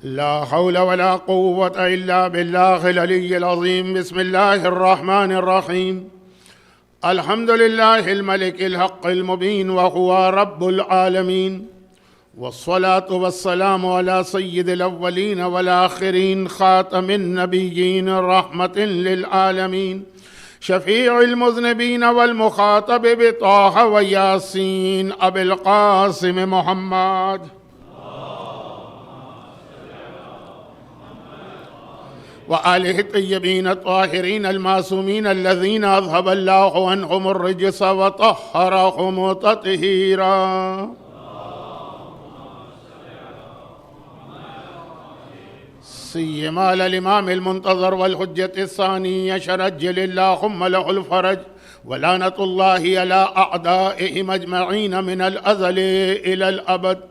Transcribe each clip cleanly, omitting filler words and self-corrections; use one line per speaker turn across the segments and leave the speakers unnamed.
لا حول ولا قوة إلا بالله العلي العظيم. بسم الله الرحمن الرحيم. الحمد لله الملك الحق المبين وهو رب العالمين، والصلاة والسلام على سيد الأولين والآخرين خاتم النبيين رحمة للعالمين، شفيع المذنبين والمخاطب بطه وياسين أبي القاسم محمد. وآله الطيبين الطاهرين المعصومين الذين أذهب الله عنهم الرجس وطهرهم تطهيرا. سيما على الإمام المنتظر والحجة الثاني شرجل اللهم له الفرج، ولعنة الله على أعدائهم أجمعين من الأزل إلى الأبد.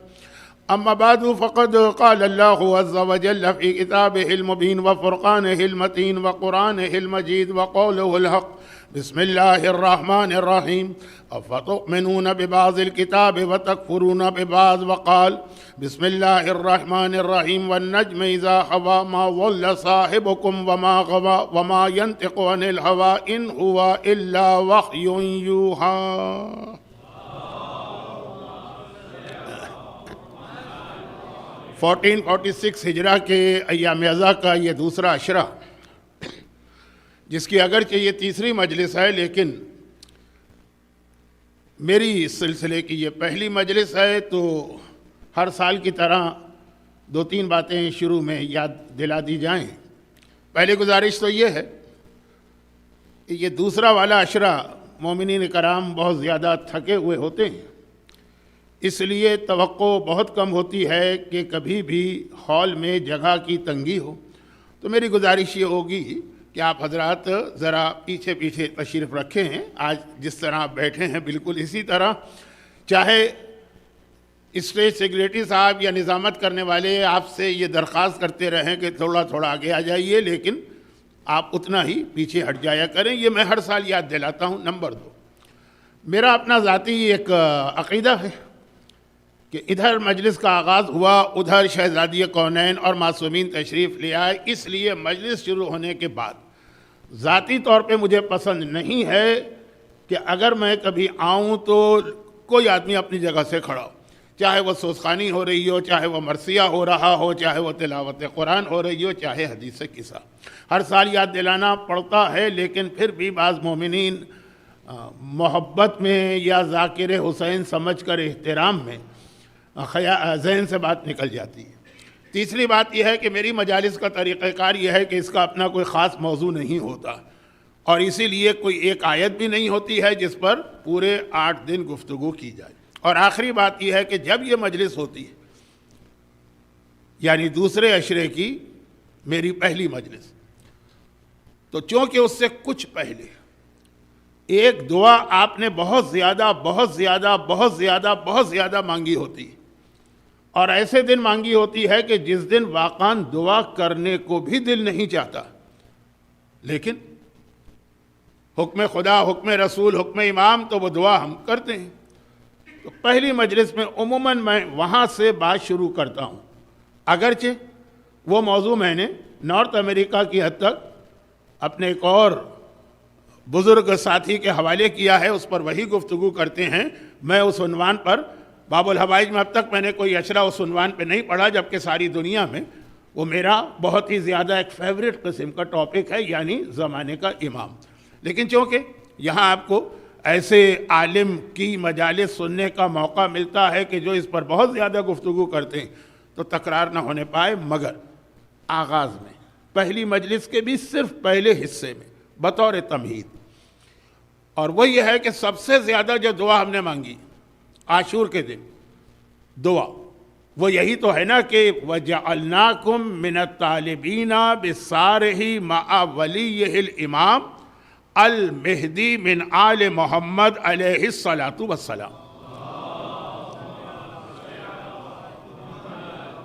أما بعد، فقد قال الله عز وجل في كتابه المبين وفرقانه المتين وقرآنه المجيد وقوله الحق: بسم الله الرحمن الرحيم. أفتؤمنون ببعض الكتاب وتكفرون ببعض. وقال: بسم الله الرحمن الرحيم. والنجم إذا هوى ما ضل صاحبكم وما غوى وما ينطق عن الهوى إن هو إلا وحي يوحى. 1446 ہجرہ کے ایام ازا کا یہ دوسرا عشرہ، جس کی اگرچہ یہ تیسری مجلس ہے، لیکن میری اس سلسلے کی یہ پہلی مجلس ہے، تو ہر سال کی طرح 2-3 باتیں شروع میں یاد دلا دی جائیں۔ پہلی گزارش تو یہ ہے کہ یہ دوسرا والا عشرہ مومنین کرام بہت زیادہ تھکے ہوئے ہوتے ہیں، اس لیے توقع بہت کم ہوتی ہے کہ کبھی بھی ہال میں جگہ کی تنگی ہو۔ تو میری گزارش یہ ہوگی کہ آپ حضرات ذرا پیچھے پیچھے تشریف رکھے ہیں۔ آج جس طرح آپ بیٹھے ہیں بالکل اسی طرح، چاہے اسٹیج سیکریٹری صاحب یا نظامت کرنے والے آپ سے یہ درخواست کرتے رہیں کہ تھوڑا تھوڑا آگے آ جائیے، لیکن آپ اتنا ہی پیچھے ہٹ جایا کریں۔ یہ میں ہر سال یاد دلاتا ہوں۔ نمبر 2، میرا اپنا ذاتی ایک عقیدہ ہے کہ ادھر مجلس کا آغاز ہوا، ادھر شہزادی کونین اور معصومین تشریف لے آئے، اس لیے مجلس شروع ہونے کے بعد ذاتی طور پہ مجھے پسند نہیں ہے کہ اگر میں کبھی آؤں تو کوئی آدمی اپنی جگہ سے کھڑا ہو، چاہے وہ سوزخانی ہو رہی ہو، چاہے وہ مرثیہ ہو رہا ہو، چاہے وہ تلاوت قرآن ہو رہی ہو، چاہے حدیث قصہ۔ ہر سال یاد دلانا پڑتا ہے، لیکن پھر بھی بعض مومنین محبت میں یا ذاکر حسین سمجھ کر احترام میں ذہن سے بات نکل جاتی ہے۔ تیسری بات یہ ہے کہ میری مجالس کا طریقہ کار یہ ہے کہ اس کا اپنا کوئی خاص موضوع نہیں ہوتا، اور اسی لیے کوئی ایک آیت بھی نہیں ہوتی ہے جس پر پورے 8 دن گفتگو کی جائے۔ اور آخری بات یہ ہے کہ جب یہ مجلس ہوتی ہے، یعنی دوسرے عشرے کی میری پہلی مجلس، تو چونکہ اس سے کچھ پہلے ایک دعا آپ نے بہت زیادہ بہت زیادہ بہت زیادہ بہت زیادہ مانگی ہوتی ہے، اور ایسے دن مانگی ہوتی ہے کہ جس دن واقعاً دعا کرنے کو بھی دل نہیں چاہتا، لیکن حکم خدا، حکم رسول، حکم امام، تو وہ دعا ہم کرتے ہیں۔ تو پہلی مجلس میں عموماً میں وہاں سے بات شروع کرتا ہوں، اگرچہ وہ موضوع میں نے نارتھ امریکہ کی حد تک اپنے ایک اور بزرگ ساتھی کے حوالے کیا ہے، اس پر وہی گفتگو کرتے ہیں۔ میں اس عنوان پر باب الحوائج میں اب تک میں نے کوئی عشرہ اس عنوان پہ نہیں پڑھا، جبکہ ساری دنیا میں وہ میرا بہت ہی زیادہ ایک فیوریٹ قسم کا ٹاپک ہے، یعنی زمانے کا امام۔ لیکن چونکہ یہاں آپ کو ایسے عالم کی مجالس سننے کا موقع ملتا ہے کہ جو اس پر بہت زیادہ گفتگو کرتے ہیں، تو تکرار نہ ہونے پائے، مگر آغاز میں پہلی مجلس کے بھی صرف پہلے حصے میں بطور تمہید، اور وہ یہ ہے کہ سب سے زیادہ جو دعا ہم نے مانگی عاشور کے دن، دعا وہ یہی تو ہے نا کہ وَجَعَلْنَاكُمْ مِنَ الطَّالِبِينَ بِالصَّالِحِ مَعَ وَلِيِّهِ الْإِمَامِ المہدی من آل محمد علیہ الصلاۃ والسلام۔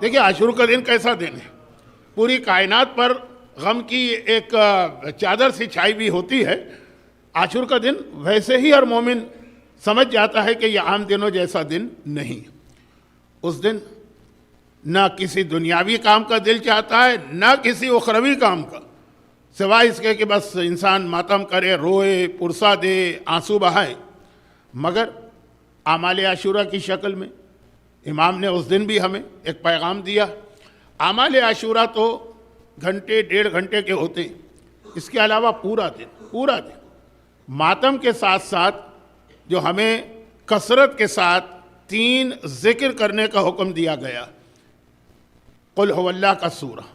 دیکھیں عاشور کا دن کیسا دن ہے، پوری کائنات پر غم کی ایک چادر سی چھائی ہوئی ہوتی ہے۔ عاشور کا دن ویسے ہی ہر مومن سمجھ جاتا ہے کہ یہ عام دنوں جیسا دن نہیں۔ اس دن نہ کسی دنیاوی کام کا دل چاہتا ہے، نہ کسی اخروی کام کا، سوائے اس کے کہ بس انسان ماتم کرے، روئے، پرسہ دے، آنسو بہائے۔ مگر اعمال عاشورہ کی شکل میں امام نے اس دن بھی ہمیں ایک پیغام دیا۔ اعمال عاشورہ تو گھنٹے 1.5 گھنٹے کے ہوتے ہیں، اس کے علاوہ پورا دن ماتم کے ساتھ ساتھ جو ہمیں کثرت کے ساتھ 3 ذکر کرنے کا حکم دیا گیا، قل هو اللہ کا سورہ،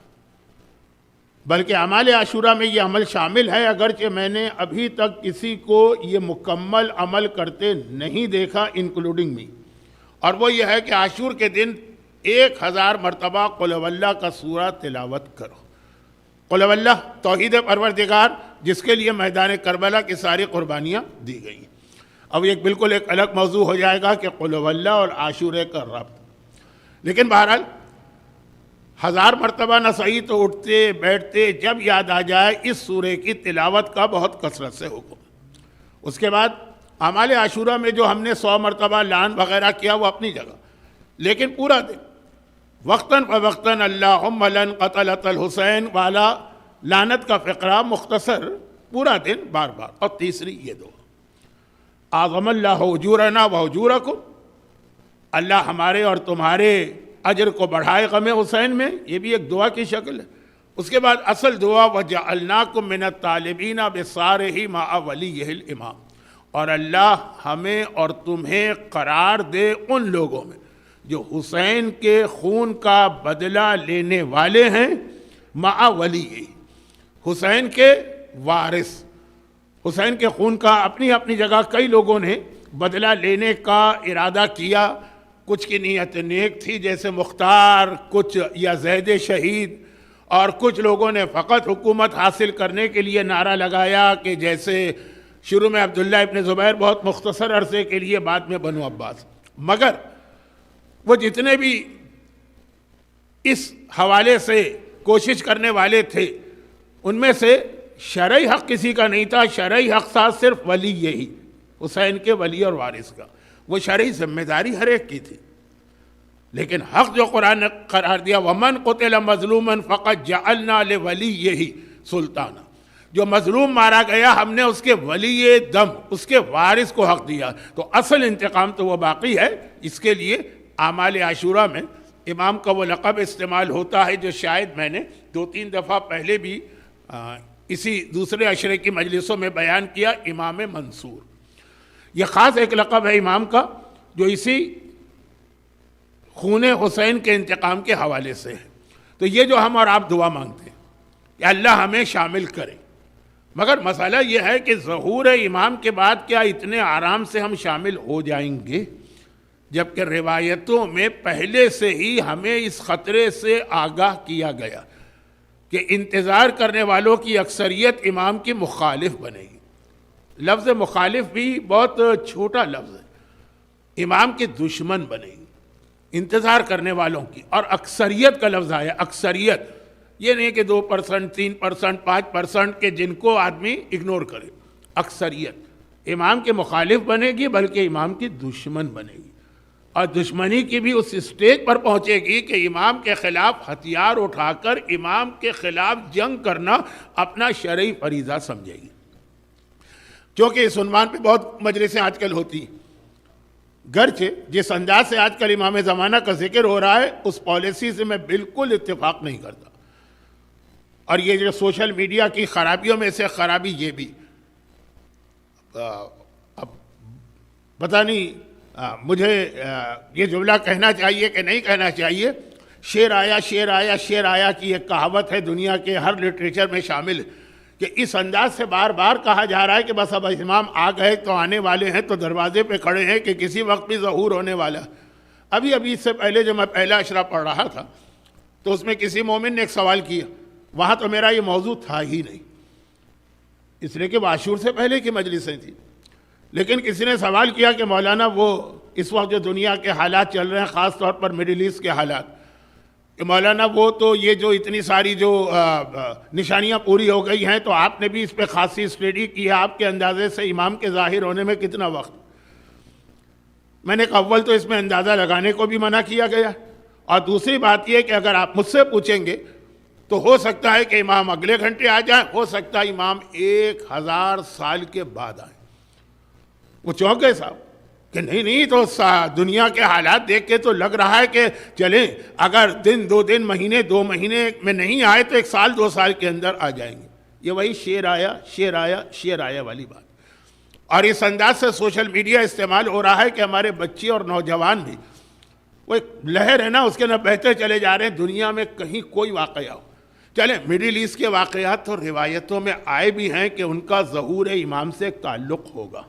بلکہ اعمال عاشورہ میں یہ عمل شامل ہے، اگرچہ میں نے ابھی تک کسی کو یہ مکمل عمل کرتے نہیں دیکھا انکلوڈنگ می، اور وہ یہ ہے کہ عاشور کے دن 1000 مرتبہ قل هو اللہ کا سورہ تلاوت کرو۔ قل هو اللہ توحید پروردگار، جس کے لیے میدان کربلا کی ساری قربانیاں دی گئی۔ اب ایک بالکل ایک الگ موضوع ہو جائے گا کہ قل هو اللہ اور عاشورے کا ربط، لیکن بہرحال 1000 مرتبہ نہ صحیح تو اٹھتے بیٹھتے جب یاد آ جائے اس سورے کی تلاوت کا بہت کثرت سے حکم۔ اس کے بعد اعمال عاشورہ میں جو ہم نے 100 مرتبہ لعن وغیرہ کیا وہ اپنی جگہ، لیکن پورا دن وقتاً فوقتاً اللہم لن قتلت الحسین والا لعنت کا فقرہ مختصر پورا دن بار بار، اور تیسری یہ دعا، اعظم اللہ اجورنا و اجورکم، اللہ ہمارے اور تمہارے اجر کو بڑھائے غم حسین میں، یہ بھی ایک دعا کی شکل ہے۔ اس کے بعد اصل دعا وَجَعَلْنَاكُم مِّنَ الطَّالِبِينَ بِصَارِحِ مَعَ وَلِيِّهِ الْإِمَامِ، اور اللہ ہمیں اور تمہیں قرار دے ان لوگوں میں جو حسین کے خون کا بدلہ لینے والے ہیں، مع ولی، حسین کے وارث۔ حسین کے خون کا اپنی اپنی جگہ کئی لوگوں نے بدلہ لینے کا ارادہ کیا، کچھ کی نیت نیک تھی جیسے مختار، کچھ یزید شہید، اور کچھ لوگوں نے فقط حکومت حاصل کرنے کے لیے نعرہ لگایا کہ جیسے شروع میں عبداللہ ابن زبیر، بہت مختصر عرصے کے لیے، بعد میں بنو عباس۔ مگر وہ جتنے بھی اس حوالے سے کوشش کرنے والے تھے ان میں سے شرعی حق کسی کا نہیں تھا، شرعی حق تھا صرف ولی، یہی حسین کے ولی اور وارث کا، وہ شرعی ذمہ داری ہر ایک کی تھی۔ لیکن حق جو قرآن نے قرار دیا، وَمَنْ قُتِلَ مَظْلُومًا فَقَدْ جَعَلْنَا لِوَلِيِّهِ سُلْطَانًا، جو مظلوم مارا گیا ہم نے اس کے ولی دم، اس کے وارث کو حق دیا۔ تو اصل انتقام تو وہ باقی ہے۔ اس کے لیے اعمال عاشورہ میں امام کا وہ لقب استعمال ہوتا ہے جو شاید میں نے 2-3 دفعہ پہلے بھی اسی دوسرے عشرے کی مجلسوں میں بیان کیا، امام منصور۔ یہ خاص ایک لقب ہے امام کا جو اسی خون حسین کے انتقام کے حوالے سے ہے۔ تو یہ جو ہم اور آپ دعا مانگتے ہیں کہ اللہ ہمیں شامل کرے، مگر مسئلہ یہ ہے کہ ظہور امام کے بعد کیا اتنے آرام سے ہم شامل ہو جائیں گے؟ جبکہ روایتوں میں پہلے سے ہی ہمیں اس خطرے سے آگاہ کیا گیا کہ انتظار کرنے والوں کی اکثریت امام کی مخالف بنے گی۔ لفظ مخالف بھی بہت چھوٹا لفظ ہے، امام کے دشمن بنے گی انتظار کرنے والوں کی، اور اکثریت کا لفظ آیا، اکثریت، یہ نہیں کہ 2%، 3%، 5% کے جن کو آدمی اگنور کرے، اکثریت امام کے مخالف بنے گی بلکہ امام کی دشمن بنے گی، اور دشمنی کی بھی اس اسٹیج پر پہنچے گی کہ امام کے خلاف ہتھیار اٹھا کر امام کے خلاف جنگ کرنا اپنا شرعی فریضہ سمجھے گی۔ کیونکہ اس عنوان پہ بہت مجلسیں آج کل ہوتی ہیں، گرچہ جس انداز سے آج کل امام زمانہ کا ذکر ہو رہا ہے اس پالیسی سے میں بالکل اتفاق نہیں کرتا، اور یہ جو سوشل میڈیا کی خرابیوں میں سے خرابی یہ بھی، اب پتہ نہیں مجھے یہ جملہ کہنا چاہیے کہ نہیں کہنا چاہیے، شیر آیا شیر آیا شیر آیا کی ایک کہاوت ہے، دنیا کے ہر لٹریچر میں شامل ہے، کہ اس انداز سے بار بار کہا جا رہا ہے کہ بس اب امام آ گئے تو آنے والے ہیں، تو دروازے پہ کھڑے ہیں کہ کسی وقت بھی ظہور ہونے والا۔ ابھی اس سے پہلے جو میں پہلا اشرا پڑھ رہا تھا تو اس میں کسی مومن نے ایک سوال کیا، وہاں تو میرا یہ موضوع تھا ہی نہیں، اس لیے کہ وہ عاشور سے پہلے کی مجلسیں تھیں، لیکن کسی نے سوال کیا کہ مولانا وہ اس وقت جو دنیا کے حالات چل رہے ہیں، خاص طور پر مڈل ایسٹ کے حالات، کہ مولانا وہ تو یہ جو اتنی ساری جو نشانیاں پوری ہو گئی ہیں تو آپ نے بھی اس پہ خاصی اسٹڈی کی ہے، آپ کے اندازے سے امام کے ظاہر ہونے میں کتنا وقت؟ میں نے کہا اول تو اس میں اندازہ لگانے کو بھی منع کیا گیا، اور دوسری بات یہ کہ اگر آپ مجھ سے پوچھیں گے تو ہو سکتا ہے کہ امام اگلے گھنٹے آ جائیں، ہو سکتا ہے امام 1000 سال کے بعد آئیں۔ وہ چونکے صاحب کہ نہیں تو دنیا کے حالات دیکھ کے تو لگ رہا ہے کہ چلیں اگر دن 2 دن مہینے 2 مہینے میں نہیں آئے تو 1 سال 2 سال کے اندر آ جائیں گے۔ یہ وہی شیر آیا والی بات، اور اس انداز سے سوشل میڈیا استعمال ہو رہا ہے کہ ہمارے بچے اور نوجوان بھی وہ ایک لہر ہے نا، اس کے نہ بہتے چلے جا رہے ہیں۔ دنیا میں کہیں کوئی واقعہ ہو، چلیں مڈل ایسٹ کے واقعات اور روایتوں میں آئے بھی ہیں کہ ان کا ظہور امام سے تعلق ہوگا۔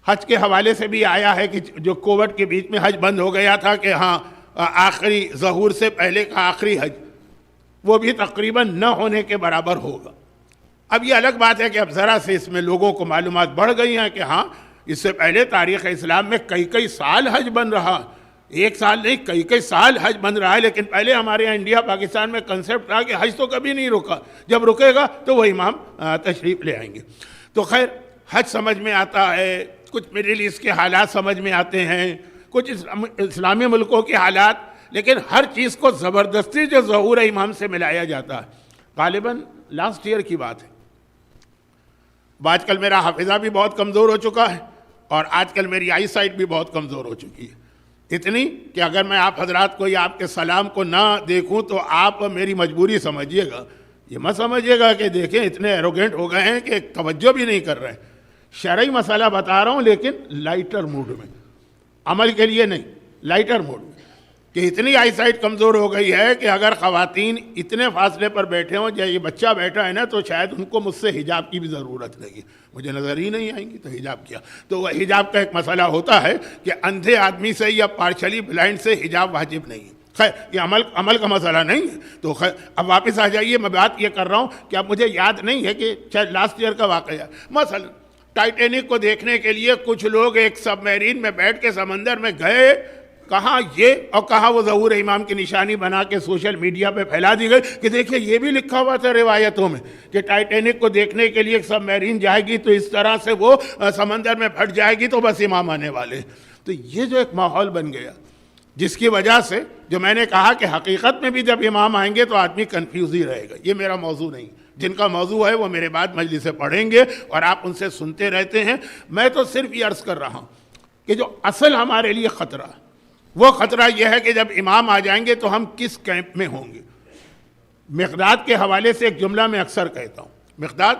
حج کے حوالے سے بھی آیا ہے کہ جو کووڈ کے بیچ میں حج بند ہو گیا تھا کہ ہاں آخری ظہور سے پہلے کا آخری حج وہ بھی تقریباً نہ ہونے کے برابر ہوگا۔ اب یہ الگ بات ہے کہ اب ذرا سے اس میں لوگوں کو معلومات بڑھ گئی ہیں کہ ہاں اس سے پہلے تاریخ اسلام میں کئی سال حج بن رہا، 1 سال نہیں کئی سال حج بن رہا ہے، لیکن پہلے ہمارے یہاں انڈیا پاکستان میں کنسیپٹ تھا کہ حج تو کبھی نہیں رکا، جب رکے گا تو وہ امام تشریف لے آئیں گے۔ تو خیر حج سمجھ میں آتا ہے، کچھ مڈل ایسٹ کے حالات سمجھ میں آتے ہیں، کچھ اسلامی ملکوں کے حالات، لیکن ہر چیز کو زبردستی جو ظہور امام سے ملایا جاتا ہے۔ غالباً لاسٹ ایئر کی بات ہے، آج کل میرا حافظہ بھی بہت کمزور ہو چکا ہے اور آج کل میری آئی سائٹ بھی بہت کمزور ہو چکی ہے، اتنی کہ اگر میں آپ حضرات کو یا آپ کے سلام کو نہ دیکھوں تو آپ میری مجبوری سمجھیے گا، یہ مت سمجھیے گا کہ دیکھیں اتنے ایروگنٹ ہو گئے ہیں کہ توجہ بھی نہیں کر رہے ہیں۔ شرعی مسئلہ بتا رہا ہوں لیکن لائٹر موڈ میں، عمل کے لیے نہیں، لائٹر موڈ میں، کہ اتنی آئی سائٹ کمزور ہو گئی ہے کہ اگر خواتین اتنے فاصلے پر بیٹھے ہوں یا یہ بچہ بیٹھا ہے نا تو شاید ان کو مجھ سے حجاب کی بھی ضرورت لگی، مجھے نظر ہی نہیں آئیں گی تو حجاب کیا۔ تو وہ حجاب کا ایک مسئلہ ہوتا ہے کہ اندھے آدمی سے یا پارشلی بلائنڈ سے حجاب واجب نہیں ہے۔ خیر یہ عمل کا مسئلہ نہیں ہے۔ تو خیر اب واپس آ جائیے، میں بات یہ کر رہا ہوں کہ اب مجھے یاد نہیں ہے کہ شاید لاسٹ ایئر کا واقعہ ہے، مثلا ٹائٹینک کو دیکھنے کے لیے کچھ لوگ ایک سب میرین میں بیٹھ کے سمندر میں گئے، کہاں یہ اور کہاں وہ ظہور امام کی نشانی بنا کے سوشل میڈیا پہ پھیلا دی گئی کہ دیکھیں یہ بھی لکھا ہوا تھا روایتوں میں کہ ٹائٹینک کو دیکھنے کے لیے ایک سب میرین جائے گی تو اس طرح سے وہ سمندر میں پھٹ جائے گی تو بس امام آنے والے۔ تو یہ جو ایک ماحول بن گیا جس کی وجہ سے جو میں نے کہا کہ حقیقت میں بھی جب امام آئیں گے تو آدمی کنفیوز ہی رہے گا۔ یہ میرا موضوع نہیں، جن کا موضوع ہے وہ میرے بعد مجلس سے پڑھیں گے اور آپ ان سے سنتے رہتے ہیں۔ میں تو صرف یہ عرض کر رہا ہوں کہ جو اصل ہمارے لیے خطرہ ہے وہ خطرہ یہ ہے کہ جب امام آ جائیں گے تو ہم کس کیمپ میں ہوں گے۔ مقداد کے حوالے سے ایک جملہ میں اکثر کہتا ہوں، مقداد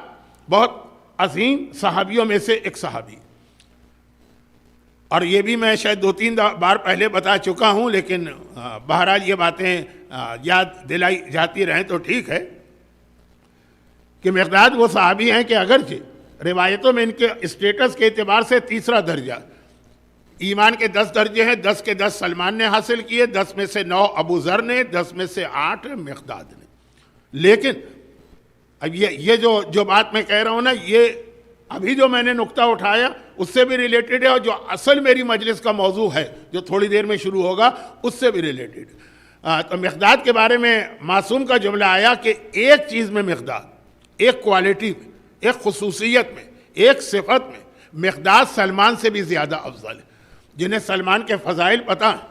بہت عظیم صحابیوں میں سے ایک صحابی، اور یہ بھی میں شاید 2-3 بار پہلے بتا چکا ہوں، لیکن بہرحال یہ باتیں یاد دلائی جاتی رہیں تو ٹھیک ہے کہ مقداد وہ صحابی ہیں کہ اگرچہ روایتوں میں ان کے اسٹیٹس کے اعتبار سے 3را درجہ، ایمان کے 10 درجے ہیں، 10 کے 10 سلمان نے حاصل کیے، 10 میں سے 9 ابو ذر نے، 10 میں سے 8 مقداد نے۔ لیکن اب یہ جو بات میں کہہ رہا ہوں نا، یہ ابھی جو میں نے نقطہ اٹھایا اس سے بھی ریلیٹڈ ہے، اور جو اصل میری مجلس کا موضوع ہے جو تھوڑی دیر میں شروع ہوگا اس سے بھی ریلیٹڈ۔ تو مقداد کے بارے میں معصوم کا جملہ آیا کہ ایک چیز میں مقداد، ایک کوالٹی میں، ایک خصوصیت میں، ایک صفت میں مقداد سلمان سے بھی زیادہ افضل ہے۔ جنہیں سلمان کے فضائل پتہ ہیں،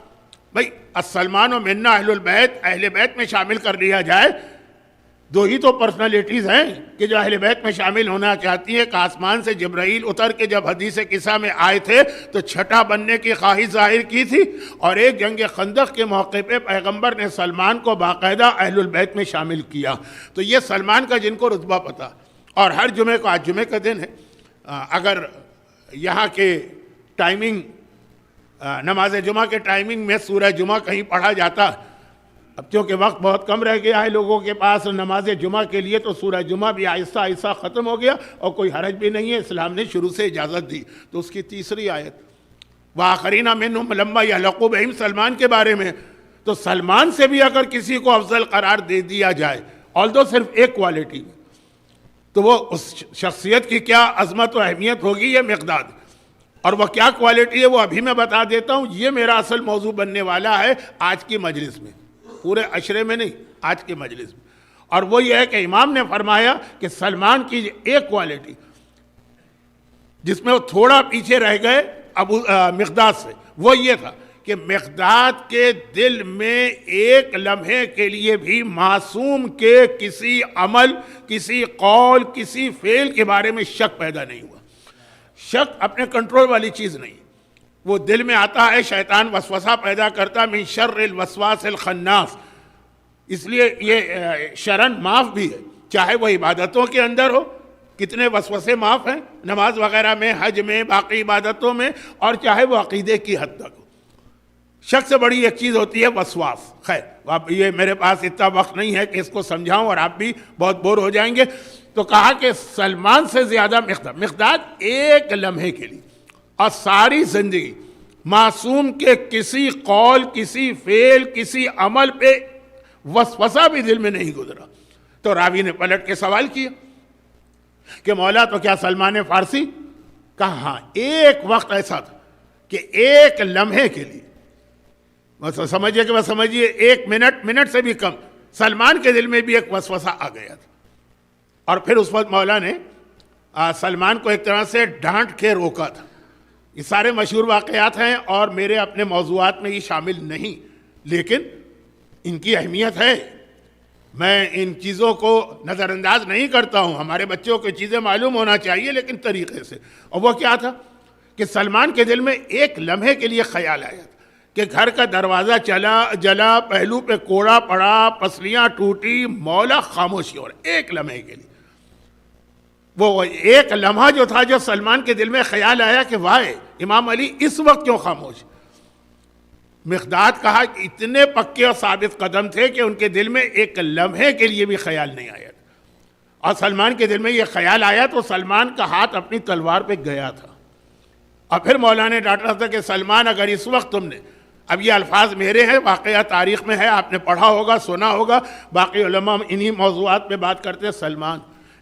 بھائی السلمان و منا اہل بیت میں شامل کر لیا جائے، 2 ہی تو پرسنالٹیز ہیں کہ جو اہل بیت میں شامل ہونا چاہتی ہیں۔ کہ آسمان سے جبرائیل اتر کے جب حدیث قصہ میں آئے تھے تو چھٹا بننے کی خواہش ظاہر کی تھی، اور ایک جنگ خندق کے موقع پہ پیغمبر نے سلمان کو باقاعدہ اہل البیت میں شامل کیا۔ تو یہ سلمان کا جن کو رتبہ پتہ، اور ہر جمعے کو، آج جمعے کا دن ہے، اگر یہاں کے ٹائمنگ نماز جمعہ کے ٹائمنگ میں سورہ جمعہ کہیں پڑھا جاتا، اب چونکہ وقت بہت کم رہ گیا ہے لوگوں کے پاس نماز جمعہ کے لیے، تو سورہ جمعہ بھی آہستہ آہستہ ختم ہو گیا اور کوئی حرج بھی نہیں ہے، اسلام نے شروع سے اجازت دی۔ تو اس کی 3ری آیت وَآخَرِينَ مِنْهُمْ لَمَّا يَلْحَقُوا بِهِمْ سلمان کے بارے میں، تو سلمان سے بھی اگر کسی کو افضل قرار دے دیا جائے، although صرف ایک کوالٹی میں، تو وہ اس شخصیت کی کیا عظمت و اہمیت ہوگی، یہ مقداد۔ اور وہ کیا کوالٹی ہے وہ ابھی میں بتا دیتا ہوں۔ یہ میرا اصل موضوع بننے والا ہے آج کی مجلس میں، پورے عشرے میں نہیں، آج کی مجلس میں۔ اور وہ یہ ہے کہ امام نے فرمایا کہ سلمان کی ایک کوالٹی جس میں وہ تھوڑا پیچھے رہ گئے مقداد سے، وہ یہ تھا کہ مقداد کے دل میں ایک لمحے کے لیے بھی معصوم کے کسی عمل، کسی قول، کسی فعل کے بارے میں شک پیدا نہیں ہوا۔ شک اپنے کنٹرول والی چیز نہیں، وہ دل میں آتا ہے، شیطان وسوسہ پیدا کرتا، من شر الوسواس الخناس، اس لیے یہ شرن معاف بھی ہے، چاہے وہ عبادتوں کے اندر ہو، کتنے وسوسے معاف ہیں نماز وغیرہ میں، حج میں، باقی عبادتوں میں، اور چاہے وہ عقیدے کی حد تک ہو۔ شک سے بڑی ایک چیز ہوتی ہے وسواس۔ خیر، اب یہ میرے پاس اتنا وقت نہیں ہے کہ اس کو سمجھاؤں، اور آپ بھی بہت بور ہو جائیں گے۔ تو کہا کہ سلمان سے زیادہ مقداد ایک لمحے کے لیے اور ساری زندگی معصوم کے کسی قول، کسی فعل، کسی عمل پہ وسوسہ بھی دل میں نہیں گزرا۔ تو راوی نے پلٹ کے سوال کیا کہ مولا تو کیا سلمان فارسی؟ کہا ہاں، ایک وقت ایسا تھا کہ ایک لمحے کے لیے، سمجھیے ایک منٹ سے بھی کم، سلمان کے دل میں بھی ایک وسوسہ آ گیا تھا، اور پھر اس وقت مولا نے سلمان کو ایک طرح سے ڈانٹ کے روکا تھا۔ یہ سارے مشہور واقعات ہیں اور میرے اپنے موضوعات میں یہ شامل نہیں، لیکن ان کی اہمیت ہے، میں ان چیزوں کو نظر انداز نہیں کرتا ہوں، ہمارے بچوں کو چیزیں معلوم ہونا چاہیے لیکن طریقے سے۔ اور وہ کیا تھا کہ سلمان کے دل میں ایک لمحے کے لیے خیال آیا تھا کہ گھر کا دروازہ جلا، پہلو پہ کوڑا پڑا، پسلیاں ٹوٹی، مولا خاموشی ہو رہا، ایک لمحے کے لیے۔ وہ ایک لمحہ جو تھا، جو سلمان کے دل میں خیال آیا کہ واہ، امام علی اس وقت کیوں خاموش؟ مقداد کہا کہ اتنے پکے اور ثابت قدم تھے کہ ان کے دل میں ایک لمحے کے لیے بھی خیال نہیں آیا، اور سلمان کے دل میں یہ خیال آیا تو سلمان کا ہاتھ اپنی تلوار پہ گیا تھا۔ اور پھر مولا نے ڈانٹا تھا کہ سلمان، اگر اس وقت تم نے، اب یہ الفاظ میرے ہیں، واقعہ تاریخ میں ہے، آپ نے پڑھا ہوگا، سنا ہوگا، باقی علماء انہی موضوعات پہ بات کرتے ہیں، سلمان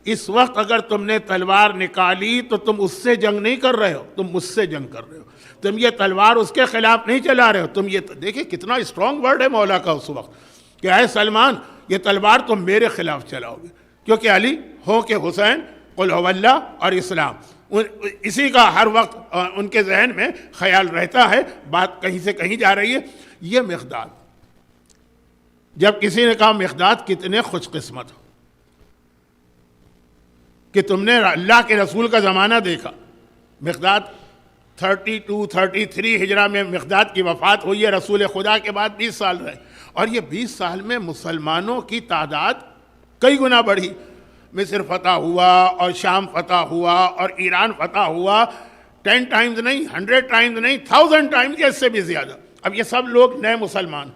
اس وقت اگر تم نے تلوار نکالی تو تم اس سے جنگ نہیں کر رہے ہو، تم مجھ سے جنگ کر رہے ہو، تم یہ تلوار اس کے خلاف نہیں چلا رہے ہو، تم یہ دیکھیں کتنا اسٹرانگ ورڈ ہے مولا کا اس وقت کہ اے سلمان، یہ تلوار تم میرے خلاف چلاؤ گے، کیونکہ علی ہو کہ حسین، قل هو اللہ اور اسلام، اسی کا ہر وقت ان کے ذہن میں خیال رہتا ہے، بات کہیں سے کہیں جا رہی ہے۔ یہ مقداد، جب کسی نے کہا مقداد کتنے خوش قسمت ہو کہ تم نے اللہ کے رسول کا زمانہ دیکھا۔ مقداد 33 ہجرہ میں مقداد کی وفات ہوئی ہے، رسول خدا کے بعد 20 سال رہے، اور یہ 20 سال میں مسلمانوں کی تعداد کئی گنا بڑھی، مصر فتح ہوا اور شام فتح ہوا اور ایران فتح ہوا، 10 ٹائمز نہیں، 100 ٹائمز نہیں، 1000 ٹائمز یا اس سے بھی زیادہ۔ اب یہ سب لوگ نئے مسلمان،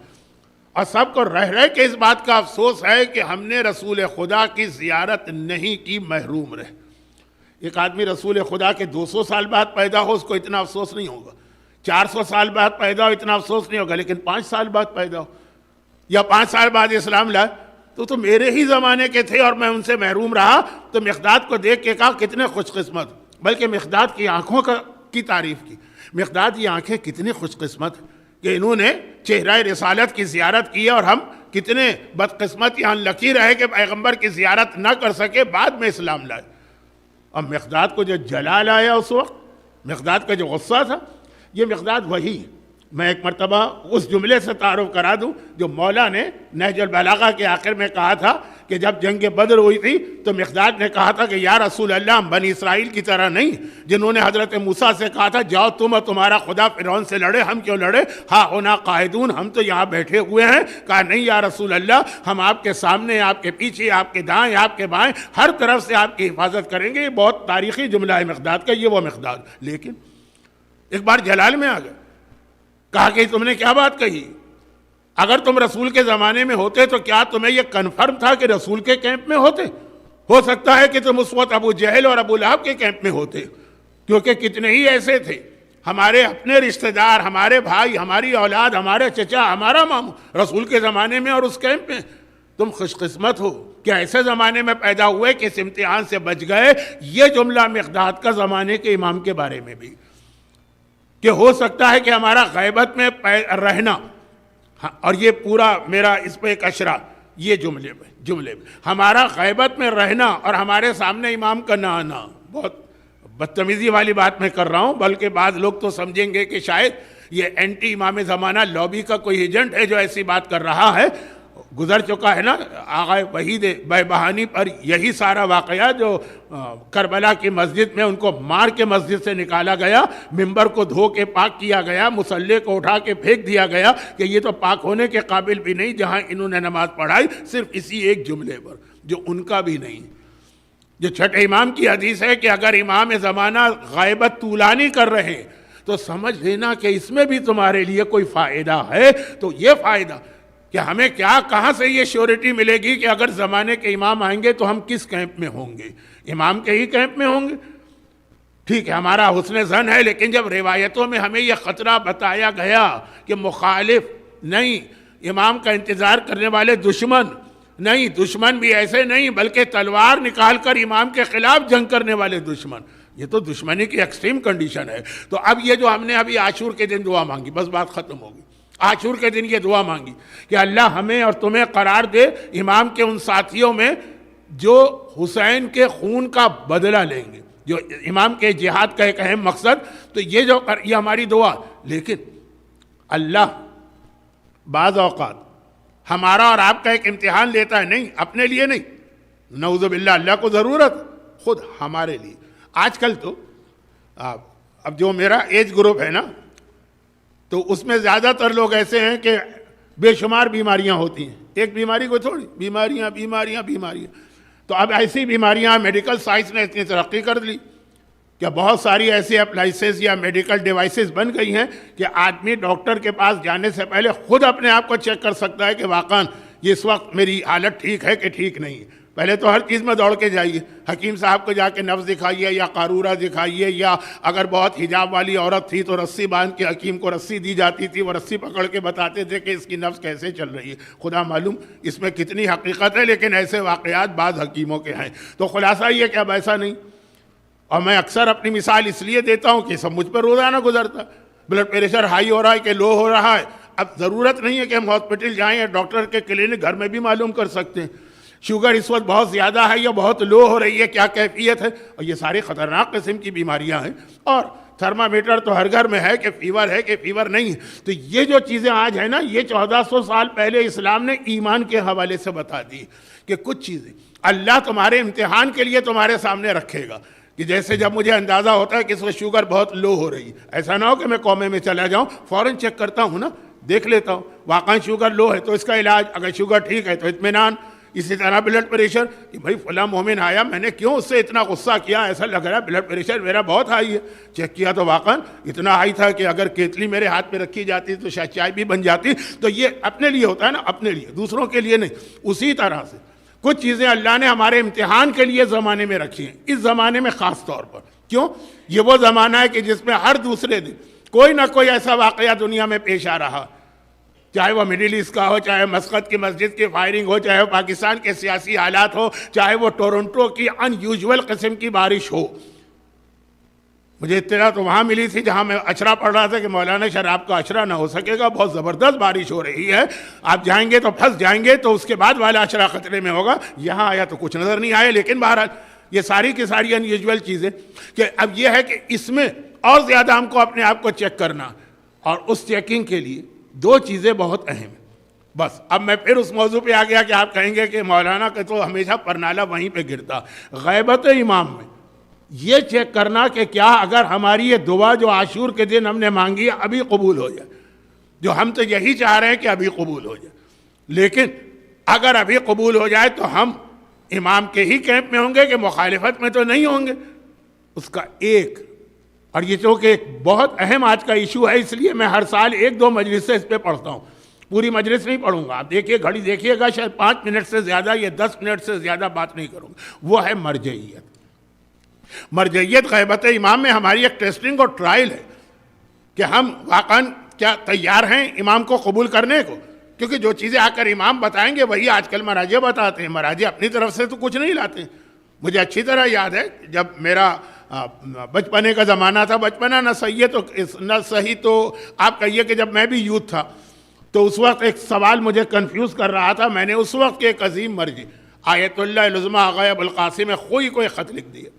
اور سب کو رہ کے اس بات کا افسوس ہے کہ ہم نے رسول خدا کی زیارت نہیں کی، محروم رہے۔ ایک آدمی رسول خدا کے 200 سال بعد پیدا ہو، اس کو اتنا افسوس نہیں ہوگا، 400 سال بعد پیدا ہو اتنا افسوس نہیں ہوگا، لیکن 5 سال بعد پیدا ہو یا 5 سال بعد اسلام لائے تو میرے ہی زمانے کے تھے اور میں ان سے محروم رہا۔ تو مقداد کو دیکھ کے کہا کتنے خوش قسمت، بلکہ مقداد کی آنکھوں کی تعریف کی، مقداد یہ آنکھیں کتنی خوش قسمت کہ انہوں نے چہرہ رسالت کی زیارت کی، اور ہم کتنے بدقسمت یا انلکی رہے کہ پیغمبر کی زیارت نہ کر سکے، بعد میں اسلام لائے۔ اب مقداد کو جو جلال آیا اس وقت، مقداد کا جو غصہ تھا، یہ مقداد وہی، میں ایک مرتبہ اس جملے سے تعارف کرا دوں جو مولا نے نہج البلاغہ کے آخر میں کہا تھا کہ جب جنگ بدر ہوئی تھی تو مقداد نے کہا تھا کہ یا رسول اللہ، ہم بنی اسرائیل کی طرح نہیں جنہوں نے حضرت موسیٰ سے کہا تھا جاؤ تم اور تمہارا خدا فرعون سے لڑے، ہم کیوں لڑے، ہاں ہونا قاعدون، ہم تو یہاں بیٹھے ہوئے ہیں۔ کہا نہیں یا رسول اللہ، ہم آپ کے سامنے، آپ کے پیچھے، آپ کے دائیں، آپ کے بائیں، ہر طرف سے آپ کی حفاظت کریں گے۔ یہ بہت تاریخی جملہ ہے مقداد کا، یہ وہ مقداد، لیکن ایک بار جلال میں آ گئے، کہا کہ تم نے کیا بات کہی، اگر تم رسول کے زمانے میں ہوتے تو کیا تمہیں یہ کنفرم تھا کہ رسول کے کیمپ میں ہوتے؟ ہو سکتا ہے کہ تم اس وقت ابو جہل اور ابو لہب کے کیمپ میں ہوتے، کیونکہ کتنے ہی ایسے تھے ہمارے اپنے رشتہ دار، ہمارے بھائی، ہماری اولاد، ہمارے چچا، ہمارا ماموں رسول کے زمانے میں اور اس کیمپ میں۔ تم خوش قسمت ہو کہ ایسے زمانے میں پیدا ہوئے کہ اس امتحان سے بچ گئے۔ یہ جملہ مقداد کا زمانے کے امام کے بارے میں بھی، کہ ہو سکتا ہے کہ ہمارا غیبت میں رہنا، اور یہ پورا میرا اس پہ ایک اشرا، یہ جملے میں ہمارا غیبت میں رہنا اور ہمارے سامنے امام کا نہ آنا، بہت بدتمیزی والی بات میں کر رہا ہوں، بلکہ بعض لوگ تو سمجھیں گے کہ شاید یہ اینٹی امام زمانہ لابی کا کوئی ایجنٹ ہے جو ایسی بات کر رہا ہے؟ گزر چکا ہے نا آقا وحید بہبہانی پر یہی سارا واقعہ، جو کربلا کی مسجد میں ان کو مار کے مسجد سے نکالا گیا، ممبر کو دھو کے پاک کیا گیا، مصلی کو اٹھا کے پھینک دیا گیا کہ یہ تو پاک ہونے کے قابل بھی نہیں، جہاں انہوں نے نماز پڑھائی صرف اسی ایک جملے پر جو ان کا بھی نہیں۔ جو چھٹے امام کی حدیث ہے کہ اگر امام زمانہ غیبت طولانی کر رہے ہیں تو سمجھ لینا کہ اس میں بھی تمہارے لیے کوئی فائدہ ہے۔ تو یہ فائدہ کہ ہمیں کہاں سے یہ شیورٹی ملے گی کہ اگر زمانے کے امام آئیں گے تو ہم کس کیمپ میں ہوں گے؟ امام کے ہی کیمپ میں ہوں گے؟ ٹھیک ہے ہمارا حسن ظن ہے، لیکن جب روایتوں میں ہمیں یہ خطرہ بتایا گیا کہ مخالف نہیں، امام کا انتظار کرنے والے دشمن نہیں، دشمن بھی ایسے نہیں بلکہ تلوار نکال کر امام کے خلاف جنگ کرنے والے دشمن، یہ تو دشمنی کی ایکسٹریم کنڈیشن ہے۔ تو اب یہ جو ہم نے ابھی عاشور کے دن دعا مانگی، بس بات ختم ہوگی۔ عاشور کے دن یہ دعا مانگی کہ اللہ ہمیں اور تمہیں قرار دے امام کے ان ساتھیوں میں جو حسین کے خون کا بدلہ لیں گے، جو امام کے جہاد کا ایک اہم مقصد۔ تو یہ ہماری دعا، لیکن اللہ بعض اوقات ہمارا اور آپ کا ایک امتحان لیتا ہے، نہیں اپنے لیے نہیں، نعوذ باللہ، اللہ کو ضرورت خود ہمارے لیے۔ آج کل تو اب جو میرا ایج گروپ ہے نا، تو اس میں زیادہ تر لوگ ایسے ہیں کہ بے شمار بیماریاں ہوتی ہیں، ایک بیماری کو تھوڑی، بیماریاں۔ تو اب ایسی بیماریاں میڈیکل سائنس نے اتنی ترقی کر لی کہ بہت ساری ایسی اپلائنسز یا میڈیکل ڈیوائسز بن گئی ہیں کہ آدمی ڈاکٹر کے پاس جانے سے پہلے خود اپنے آپ کو چیک کر سکتا ہے کہ واقعاً اس وقت میری حالت ٹھیک ہے کہ ٹھیک نہیں۔ پہلے تو ہر چیز میں دوڑ کے جائیے، حکیم صاحب کو جا کے نبض دکھائیے یا قارورہ دکھائیے، یا اگر بہت حجاب والی عورت تھی تو رسی باندھ کے حکیم کو رسی دی جاتی تھی، وہ رسی پکڑ کے بتاتے تھے کہ اس کی نبض کیسے چل رہی ہے۔ خدا معلوم اس میں کتنی حقیقت ہے، لیکن ایسے واقعات بعض حکیموں کے ہیں۔ تو خلاصہ یہ کہ اب ایسا نہیں، اور میں اکثر اپنی مثال اس لیے دیتا ہوں کہ سب مجھ پر روزانہ گزرتا، بلڈ پریشر ہائی ہو رہا ہے کہ لو ہو رہا ہے، اب ضرورت نہیں ہے کہ ہم ہاسپٹل جائیں یا ڈاکٹر کے کلینک، گھر میں بھی معلوم کر سکتے ہیں۔ شوگر اس وقت بہت زیادہ ہے یا بہت لو ہو رہی ہے، کیا کیفیت ہے، اور یہ ساری خطرناک قسم کی بیماریاں ہیں۔ اور تھرمامیٹر تو ہر گھر میں ہے کہ فیور ہے کہ فیور نہیں ہے۔ تو یہ جو چیزیں آج ہیں نا، یہ 1400 سال پہلے اسلام نے ایمان کے حوالے سے بتا دی کہ کچھ چیزیں اللہ تمہارے امتحان کے لیے تمہارے سامنے رکھے گا، کہ جیسے جب مجھے اندازہ ہوتا ہے کہ اس وقت شوگر بہت لو ہو رہی ہے، ایسا نہ ہو کہ میں کومے میں چلا جاؤں، فوراً چیک کرتا ہوں نا، دیکھ لیتا ہوں واقعی شوگر لو ہے تو اس کا علاج، اگر شوگر ٹھیک ہے تو اطمینان۔ اسی طرح بلڈ پریشر، کہ بھائی فلاں مومن آیا، میں نے کیوں اس سے اتنا غصہ کیا، ایسا لگ رہا ہے بلڈ پریشر میرا بہت ہائی ہے، چیک کیا تو واقعاً اتنا ہائی تھا کہ اگر کیتلی میرے ہاتھ پہ رکھی جاتی تو شاید چائے بھی بن جاتی۔ تو یہ اپنے لیے ہوتا ہے نا، اپنے لیے، دوسروں کے لیے نہیں۔ اسی طرح سے کچھ چیزیں اللہ نے ہمارے امتحان کے لیے زمانے میں رکھی ہیں، اس زمانے میں خاص طور پر۔ کیوں؟ یہ وہ زمانہ ہے کہ جس میں ہر دوسرے دن کوئی نہ کوئی ایسا واقعہ دنیا میں پیش آ رہا، چاہے وہ مڈل ایسٹ کا ہو، چاہے مسقط کی مسجد کی فائرنگ ہو، چاہے وہ پاکستان کے سیاسی حالات ہو، چاہے وہ ٹورنٹو کی ان یوزول قسم کی بارش ہو۔ مجھے اطلاع تو وہاں ملی تھی جہاں میں اشرا پڑھ رہا تھا کہ مولانا شراب کا اشرا نہ ہو سکے گا، بہت زبردست بارش ہو رہی ہے، آپ جائیں گے تو پھنس جائیں گے، تو اس کے بعد والا اشرا خطرے میں ہوگا۔ یہاں آیا تو کچھ نظر نہیں آیا، لیکن بہرحال یہ ساری کی ساری ان یوزول چیزیں، کہ اب یہ ہے کہ اس میں اور زیادہ ہم کو اپنے آپ کو چیک کرنا، اور اس چیکنگ کے لیے دو چیزیں بہت اہم ہیں۔ بس اب میں پھر اس موضوع پہ آ گیا کہ آپ کہیں گے کہ مولانا کا تو ہمیشہ پرنالہ وہیں پہ گرتا۔ غیبت امام میں یہ چیک کرنا کہ کیا اگر ہماری یہ دعا جو عاشور کے دن ہم نے مانگی ہے ابھی قبول ہو جائے، جو ہم تو یہی چاہ رہے ہیں کہ ابھی قبول ہو جائے، لیکن اگر ابھی قبول ہو جائے تو ہم امام کے ہی کیمپ میں ہوں گے کہ مخالفت میں تو نہیں ہوں گے۔ اس کا ایک، اور یہ چونکہ ایک بہت اہم آج کا ایشو ہے، اس لیے میں ہر سال 1-2 مجلس سے اس پہ پڑھتا ہوں، پوری مجلس نہیں پڑھوں گا، آپ دیکھیے گھڑی دیکھیے گا، شاید 5 منٹ سے زیادہ یا 10 منٹ سے زیادہ بات نہیں کروں گا۔ وہ ہے مرجعیت۔ مرجعیت غیبت امام میں ہماری ایک ٹیسٹنگ اور ٹرائل ہے کہ ہم واقعاً کیا تیار ہیں امام کو قبول کرنے کو، کیونکہ جو چیزیں آ کر امام بتائیں گے وہی آج کل مراجع بتاتے ہیں، مراجع اپنی طرف سے تو کچھ نہیں لاتے۔ مجھے اچھی طرح یاد ہے جب میرا بچپنے کا زمانہ تھا، بچپنا نہ صحیح تو آپ کہیے کہ جب میں بھی یوتھ تھا تو اس وقت ایک سوال مجھے کنفیوز کر رہا تھا۔ میں نے اس وقت کے ایک عظیم مرجع آیت اللہ العظمیٰ آغا ابوالقاسم خوئی کو ایک خط لکھ دیا،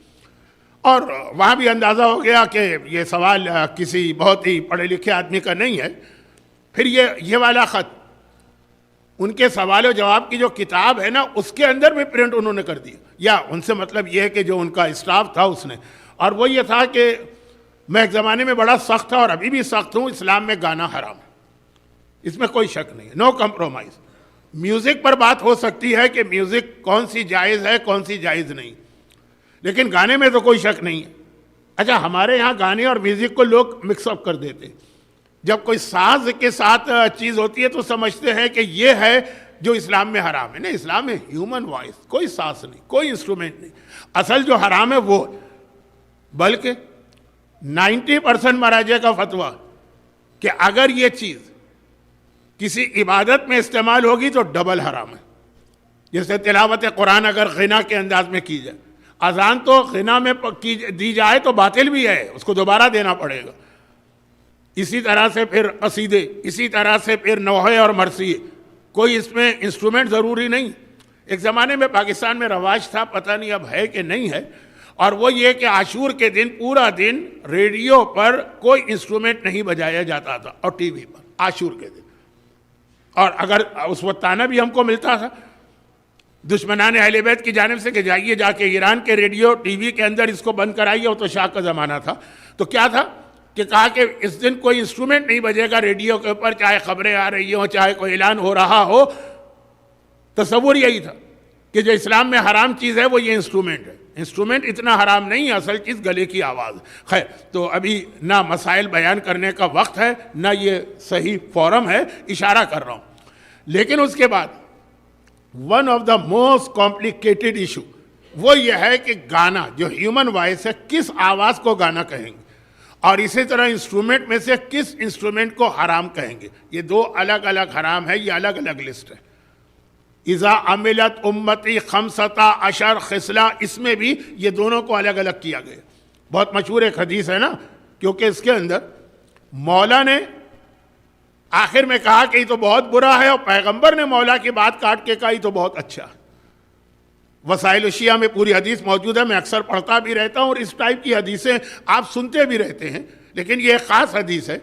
اور وہاں بھی اندازہ ہو گیا کہ یہ سوال کسی بہت ہی پڑھے لکھے آدمی کا نہیں ہے. پھر یہ والا خط ان کے سوال و جواب کی جو کتاب ہے نا اس کے اندر بھی پرنٹ انہوں نے کر دیا, یا ان سے مطلب یہ ہے کہ جو ان کا اسٹاف تھا اس نے. اور وہ یہ تھا کہ میں ایک زمانے میں بڑا سخت تھا اور ابھی بھی سخت ہوں, اسلام میں گانا حرام ہے, اس میں کوئی شک نہیں ہے, نو کمپرومائز. میوزک پر بات ہو سکتی ہے کہ میوزک کون سی جائز ہے کون سی جائز نہیں, لیکن گانے میں تو کوئی شک نہیں ہے. اچھا, ہمارے یہاں گانے اور میوزک کو لوگ مکس اپ کر دیتے ہیں. جب کوئی ساز کے ساتھ چیز ہوتی ہے تو سمجھتے ہیں کہ یہ ہے جو اسلام میں حرام ہے. نہیں, اسلام میں ہیومن وائس, کوئی ساز نہیں, کوئی انسٹرومنٹ نہیں. اصل جو حرام ہے وہ, بلکہ 90% مراجع کا فتویٰ کہ اگر یہ چیز کسی عبادت میں استعمال ہوگی تو ڈبل حرام ہے. جیسے تلاوت قرآن اگر غنا کے انداز میں کی جائے, اذان تو غنا میں دی جائے تو باطل بھی ہے, اس کو دوبارہ دینا پڑے گا. اسی طرح سے پھر قصیدے, اسی طرح سے پھر نوحے اور مرثیے, کوئی اس میں انسٹرومنٹ ضروری نہیں. ایک زمانے میں پاکستان میں رواج تھا, پتہ نہیں اب ہے کہ نہیں ہے, اور وہ یہ کہ عاشور کے دن پورا دن ریڈیو پر کوئی انسٹرومنٹ نہیں بجایا جاتا تھا, اور ٹی وی پر عاشور کے دن. اور اگر اس وقت تانا بھی ہم کو ملتا تھا دشمنان اہل بیت کی جانب سے کہ جائیے جا کے ایران کے ریڈیو ٹی وی کے اندر اس کو بند کرائیے, وہ تو شاہ کا زمانہ تھا. تو کیا تھا کہ کہا کہ اس دن کوئی انسٹرومنٹ نہیں بجے گا ریڈیو کے اوپر, چاہے خبریں آ رہی ہوں, چاہے کوئی اعلان ہو رہا ہو. تصور یہی تھا کہ جو اسلام میں حرام چیز ہے وہ یہ انسٹرومنٹ ہے. انسٹرومنٹ اتنا حرام نہیں ہے, اصل چیز گلے کی آواز. خیر, تو ابھی نہ مسائل بیان کرنے کا وقت ہے نہ یہ صحیح فورم ہے, اشارہ کر رہا ہوں. لیکن اس کے بعد one of the most complicated issue وہ یہ ہے کہ گانا جو ہیومن وائس ہے, کس آواز کو گانا کہیں گے, اور اسی طرح انسٹرومنٹ میں سے کس انسٹرومنٹ کو حرام کہیں گے. یہ دو الگ الگ حرام ہے, یہ الگ الگ لسٹ ہے. اذا عملت امتی خمسطا عشر خصلہ, اس میں بھی یہ دونوں کو الگ الگ کیا گیا. بہت مشہور ایک حدیث ہے نا, کیونکہ اس کے اندر مولا نے آخر میں کہا کہ یہ تو بہت برا ہے, اور پیغمبر نے مولا کی بات کاٹ کے کہا یہ تو بہت اچھا ہے. وسائل الشیعہ میں پوری حدیث موجود ہے, میں اکثر پڑھتا بھی رہتا ہوں, اور اس ٹائپ کی حدیثیں آپ سنتے بھی رہتے ہیں. لیکن یہ ایک خاص حدیث ہے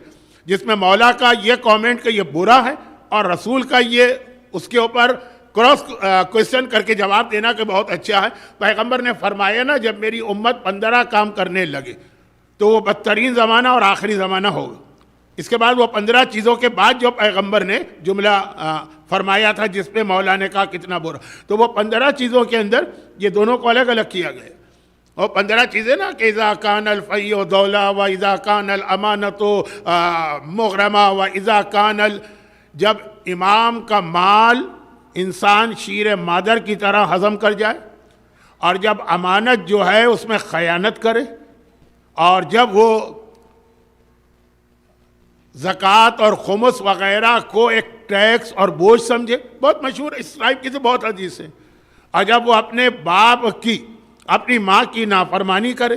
جس میں مولا کا یہ کامنٹ کہ یہ برا ہے, اور رسول کا یہ اس کے اوپر کراس کوشچن کر کے جواب دینا کہ بہت اچھا ہے. پیغمبر نے فرمایا نا, جب میری امت 15 کام کرنے لگے تو وہ بدترین زمانہ اور آخری زمانہ ہوگا. اس کے بعد وہ 15 چیزوں کے بعد جو پیغمبر نے جملہ فرمایا تھا جس پہ مولا نے کہا کتنا برا, تو وہ 15 چیزوں کے اندر یہ دونوں کو الگ الگ کیا گیا. اور 15 چیزیں نا کہ اذا کان الفیء دولہ و اذا کان الامانۃ مغرمہ و اذا کان جب امام کا مال انسان شیر مادر کی طرح ہضم کر جائے, اور جب امانت جو ہے اس میں خیانت کرے, اور جب وہ زکوٰۃ اور خمس وغیرہ کو ایک ٹیکس اور بوجھ سمجھے. بہت مشہور اس ٹائپ کی تو بہت حدیث ہے. اور جب وہ اپنے باپ کی, اپنی ماں کی نافرمانی کرے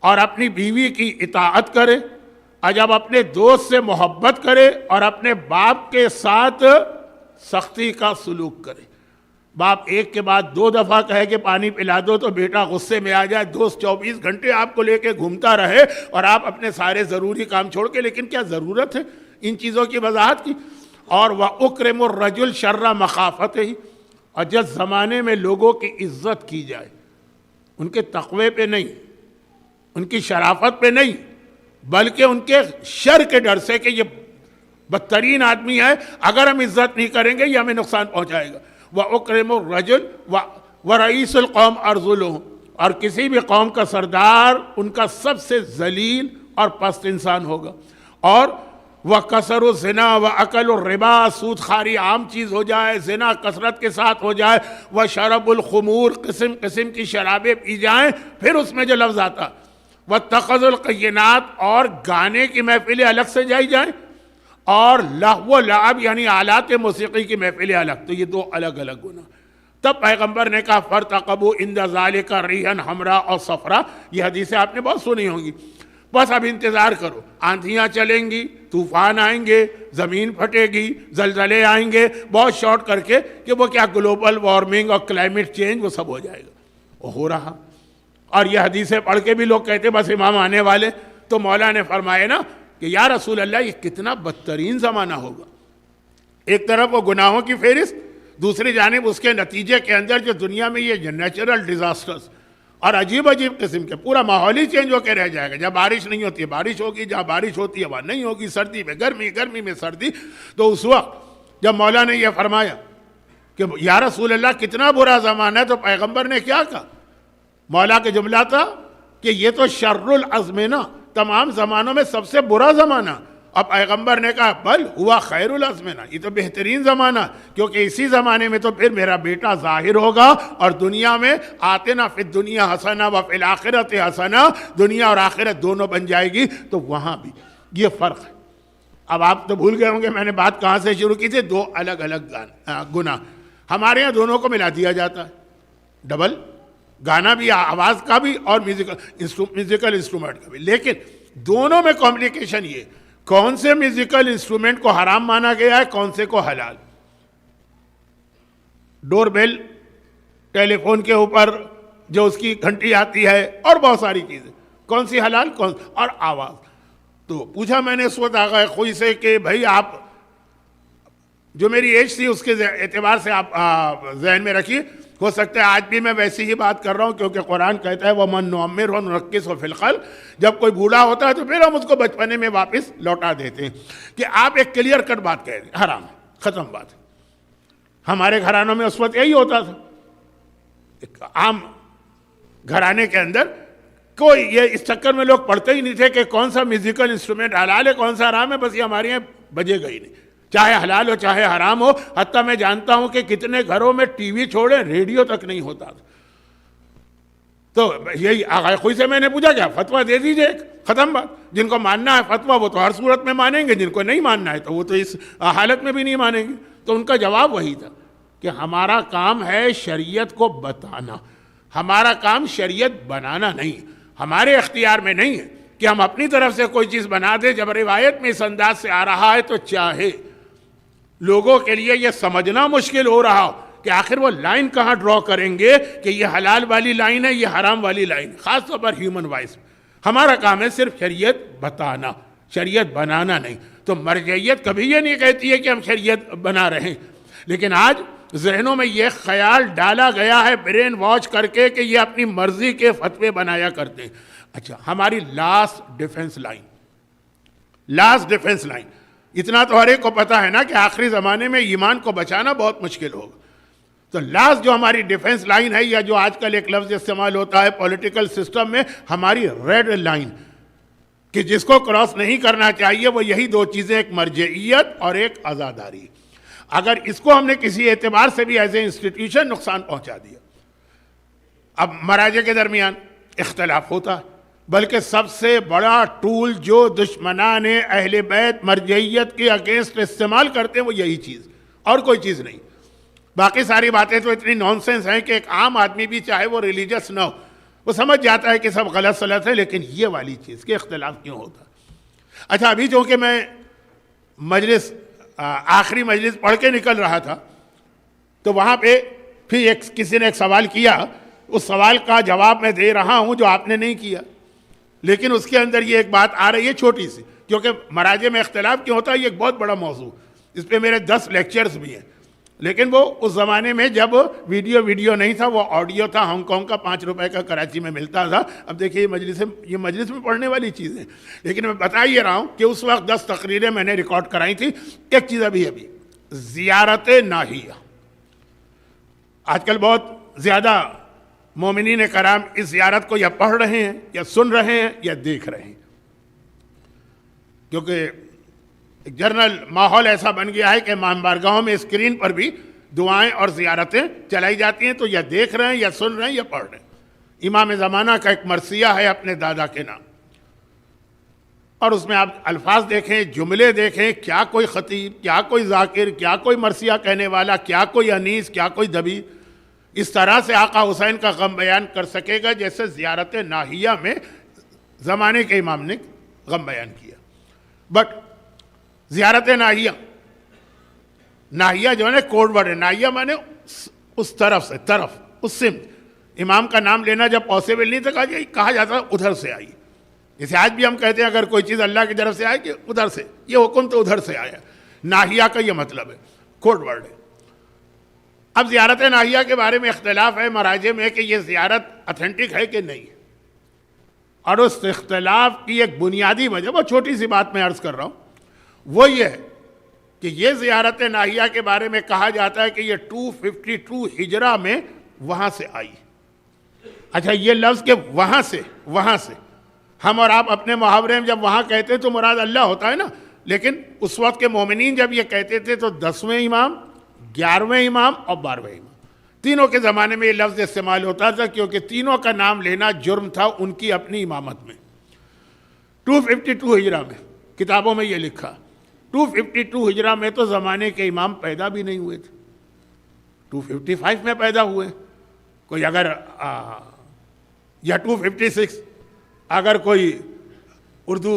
اور اپنی بیوی کی اطاعت کرے, اور جب اپنے دوست سے محبت کرے اور اپنے باپ کے ساتھ سختی کا سلوک کرے. باپ ایک کے بعد 2 دفعہ کہے کہ پانی پلا دو تو بیٹا غصے میں آ جائے, دوست 24 گھنٹے آپ کو لے کے گھومتا رہے اور آپ اپنے سارے ضروری کام چھوڑ کے, لیکن کیا ضرورت ہے ان چیزوں کی وضاحت کی. اور وَأُكْرِمُ الرَّجُلَ شَرَّ مَخَافَتِهِ, اور جس زمانے میں لوگوں کی عزت کی جائے ان کے تقوی پہ نہیں, ان کی شرافت پہ نہیں, بلکہ ان کے شر کے ڈر سے کہ یہ بدترین آدمی ہے, اگر ہم عزت نہیں کریں گے یہ ہمیں نقصان پہنچائے گا. وَأُكْرِمُ الرَّجُلَ وَرَئِيسُ الْقَوْمِ أَرْذُلُهُ, اور کسی بھی قوم کا سردار ان کا سب سے ذلیل اور پست انسان ہوگا. اور وَكَسَرُ الزِّنَا وَأَكَلُ الرِّبَا, سود خواری عام چیز ہو جائے, زنا کثرت کے ساتھ ہو جائے, وَشَرَبُ الْخُمُورِ, قسم قسم کی شرابیں پی جائیں. پھر اس میں جو لفظ آتا وَاتَّخَذُ الْقَيِّنَاتِ, اور گانے کی محفلیں الگ سے جائی جائیں, اور لہو و لعب یعنی آلات موسیقی کی محفلیں الگ. تو یہ 2 الگ الگ گناہ. تب پیغمبر نے کہا فَارْتَقَبُوا عِنْدَ ذَلِكَ رِيحًا حَمْرَاءَ اور صفرا. یہ حدیثیں آپ نے بہت سنی ہوں گی. بس اب انتظار کرو, آندھیاں چلیں گی, طوفان آئیں گے, زمین پھٹے گی, زلزلے آئیں گے, بہت شارٹ کر کے کہ وہ کیا گلوبل وارمنگ اور کلائمیٹ چینج وہ سب ہو جائے گا. وہ ہو رہا. اور یہ حدیثیں پڑھ کے بھی لوگ کہتے بس امام آنے والے. تو مولا نے فرمایا نا کہ یا رسول اللہ یہ کتنا بدترین زمانہ ہوگا. ایک طرف وہ گناہوں کی فہرست، دوسری جانب اس کے نتیجے کے اندر جو دنیا میں یہ نیچرل ڈیزاسٹرز اور عجیب عجیب قسم کے، پورا ماحول ہی چینج ہو کے رہ جائے گا. جب بارش نہیں ہوتی ہے بارش ہوگی، جہاں بارش ہوتی ہے وہاں نہیں ہوگی، سردی میں گرمی، گرمی میں سردی. تو اس وقت جب مولا نے یہ فرمایا کہ یا رسول اللہ کتنا برا زمانہ ہے، تو پیغمبر نے کیا کہا؟ مولا کا جملہ تھا کہ یہ تو شر الازمنہ، تمام زمانوں میں سب سے برا زمانہ. اب پیغمبر نے کہا بل ہوا خیر الازمنہ، یہ تو بہترین زمانہ، کیونکہ اسی زمانے میں تو پھر میرا بیٹا ظاہر ہوگا اور دنیا میں آتنا فی الدنیا حسنہ وفی الآخرۃ حسنہ، دنیا اور آخرت دونوں بن جائے گی. تو وہاں بھی یہ فرق ہے. اب آپ تو بھول گئے ہوں گے میں نے بات کہاں سے شروع کی تھی. دو الگ الگ گناہ، ہمارے یہاں دونوں کو ملا دیا جاتا ہے، ڈبل گانا بھی، آواز کا بھی اور میوزیکل انسٹرومنٹ کا بھی. لیکن دونوں میں کمپلیکیشن یہ، کون سے میوزیکل انسٹرومنٹ کو حرام مانا گیا ہے، کون سے کو حلال. ڈور بیل، ٹیلی فون کے اوپر جو اس کی گھنٹی آتی ہے اور بہت ساری چیزیں، کون سی حلال کون، اور آواز. تو پوچھا میں نے اس وقت آغا خوئی سے کہ بھائی آپ جو میری ایج تھی اس کے اعتبار سے آپ ذہن میں رکھیے، ہو سکتا ہے آج بھی میں ویسی ہی بات کر رہا ہوں، کیونکہ قرآن کہتا ہے وَمَن نُعَمِّرْهُ نُنَكِّسْهُ فِي الْخَلْقِ. جب کوئی بوڑھا ہوتا ہے تو پھر ہم اس کو بچپنے میں واپس لوٹا دیتے ہیں. کہ آپ ایک کلیئر کٹ بات کہہ رہے ہیں، حرام، ختم بات. ہمارے گھرانوں میں اس وقت یہی ہوتا تھا. ایک عام گھرانے کے اندر کوئی یہ اس چکر میں لوگ پڑھتے ہی نہیں تھے کہ کون سا میوزیکل انسٹرومنٹ حلال ہے کون سا حرام ہے. بس یہ ہمارے یہاں بجے گئی نہیں، چاہے حلال ہو چاہے حرام ہو. حتیٰ میں جانتا ہوں کہ کتنے گھروں میں ٹی وی چھوڑے ریڈیو تک نہیں ہوتا تھا. تو یہی آغا خوئی سے میں نے پوچھا کیا فتویٰ دے دیجئے، ختم بات. جن کو ماننا ہے فتویٰ وہ تو ہر صورت میں مانیں گے، جن کو نہیں ماننا ہے تو وہ تو اس حالت میں بھی نہیں مانیں گے. تو ان کا جواب وہی تھا کہ ہمارا کام ہے شریعت کو بتانا، ہمارا کام شریعت بنانا نہیں. ہمارے اختیار میں نہیں ہے کہ ہم اپنی طرف سے کوئی چیز بنا دیں. جب روایت میں اس انداز سے آ رہا ہے تو چاہے لوگوں کے لیے یہ سمجھنا مشکل ہو رہا ہو کہ آخر وہ لائن کہاں ڈرا کریں گے کہ یہ حلال والی لائن ہے یہ حرام والی لائن، خاص طور پر ہیومن وائس. ہمارا کام ہے صرف شریعت بتانا، شریعت بنانا نہیں. تو مرجعیت کبھی یہ نہیں کہتی ہے کہ ہم شریعت بنا رہے ہیں. لیکن آج ذہنوں میں یہ خیال ڈالا گیا ہے برین واش کر کے کہ یہ اپنی مرضی کے فتوے بنایا کرتے ہیں. اچھا، ہماری لاسٹ ڈیفنس لائن اتنا تو ہر ایک کو پتا ہے نا کہ آخری زمانے میں ایمان کو بچانا بہت مشکل ہوگا. تو لاسٹ جو ہماری ڈیفنس لائن ہے، یا جو آج کل ایک لفظ استعمال ہوتا ہے پولیٹیکل سسٹم میں، ہماری ریڈ لائن، کہ جس کو کراس نہیں کرنا چاہیے، وہ یہی دو چیزیں، ایک مرجعیت اور ایک عزاداری. اگر اس کو ہم نے کسی اعتبار سے بھی ایز اے انسٹیٹیوشن نقصان پہنچا دیا، اب مراجع کے درمیان اختلاف ہوتا ہے، بلکہ سب سے بڑا ٹول جو دشمنان اہل بیت مرجعیت کے اگینسٹ استعمال کرتے ہیں وہ یہی چیز، اور کوئی چیز نہیں. باقی ساری باتیں تو اتنی نانسنس ہیں کہ ایک عام آدمی بھی چاہے وہ ریلیجس نہ ہو وہ سمجھ جاتا ہے کہ سب غلط سلط ہے. لیکن یہ والی چیز کہ اختلاف کیوں ہوتا. اچھا، ابھی چونکہ میں آخری مجلس پڑھ کے نکل رہا تھا تو وہاں پہ پھر کسی نے ایک سوال کیا، اس سوال کا جواب میں دے رہا ہوں جو آپ نے نہیں کیا. لیکن اس کے اندر یہ ایک بات آ رہی ہے چھوٹی سی، کیونکہ مراجع میں اختلاف کیوں ہوتا ہے یہ ایک بہت بڑا موضوع، اس پہ میرے 10 لیکچرز بھی ہیں. لیکن وہ اس زمانے میں جب ویڈیو نہیں تھا، وہ آڈیو تھا، ہانگ کانگ کا 5 روپے کا کراچی میں ملتا تھا. اب دیکھیے یہ مجلس میں پڑھنے والی چیزیں، لیکن میں بتا یہ رہا ہوں کہ اس وقت 10 تقریریں میں نے ریکارڈ کرائی تھی. ایک چیز ابھی زیارت ناحیہ، آج کل بہت زیادہ مومنین کرام اس زیارت کو یا پڑھ رہے ہیں یا سن رہے ہیں یا دیکھ رہے ہیں، کیونکہ ایک جنرل ماحول ایسا بن گیا ہے کہ امام بارگاہوں میں اسکرین پر بھی دعائیں اور زیارتیں چلائی جاتی ہیں. تو یا دیکھ رہے ہیں یا سن رہے ہیں یا پڑھ رہے ہیں. امام زمانہ کا ایک مرثیہ ہے اپنے دادا کے نام، اور اس میں آپ الفاظ دیکھیں، جملے دیکھیں، کیا کوئی خطیب، کیا کوئی ذاکر، کیا کوئی مرثیہ کہنے والا، کیا کوئی انیس، کیا کوئی دبیر اس طرح سے آقا حسین کا غم بیان کر سکے گا جیسے زیارت ناحیہ میں زمانے کے امام نے غم بیان کیا. بٹ زیارت ناحیہ جو ہے نا کوڈ ورڈ ہے. ناحیہ مانے اس طرف سے، طرف، اس سمت. امام کا نام لینا جب پاسبل نہیں تھا کہا جاتا ادھر سے آئی. جیسے آج بھی ہم کہتے ہیں اگر کوئی چیز اللہ کی طرف سے آئے کہ ادھر سے، یہ حکم تو ادھر سے آیا. ناحیہ کا یہ مطلب ہے، کوڈ ورڈ ہے. اب زیارت ناحیہ کے بارے میں اختلاف ہے مراجع میں کہ یہ زیارت اتھینٹک ہے کہ نہیں، اور اس اختلاف کی ایک بنیادی وجہ، بہت چھوٹی سی بات میں عرض کر رہا ہوں، وہ یہ ہے کہ یہ زیارت ناحیہ کے بارے میں کہا جاتا ہے کہ یہ 252 ہجرہ میں وہاں سے آئی. اچھا، یہ لفظ کہ وہاں سے ہم اور آپ اپنے محاورے میں جب وہاں کہتے ہیں تو مراد اللہ ہوتا ہے نا، لیکن اس وقت کے مومنین جب یہ کہتے تھے تو 10ویں امام، 11ویں امام اور 12ویں امام، تینوں کے زمانے میں یہ لفظ استعمال ہوتا تھا، کیونکہ تینوں کا نام لینا جرم تھا ان کی اپنی امامت میں. 252 ہجرہ میں کتابوں میں یہ لکھا. 252 ہجرہ میں تو زمانے کے امام پیدا بھی نہیں ہوئے تھے، 255 میں پیدا ہوئے. کوئی اگر یا 256 اگر کوئی اردو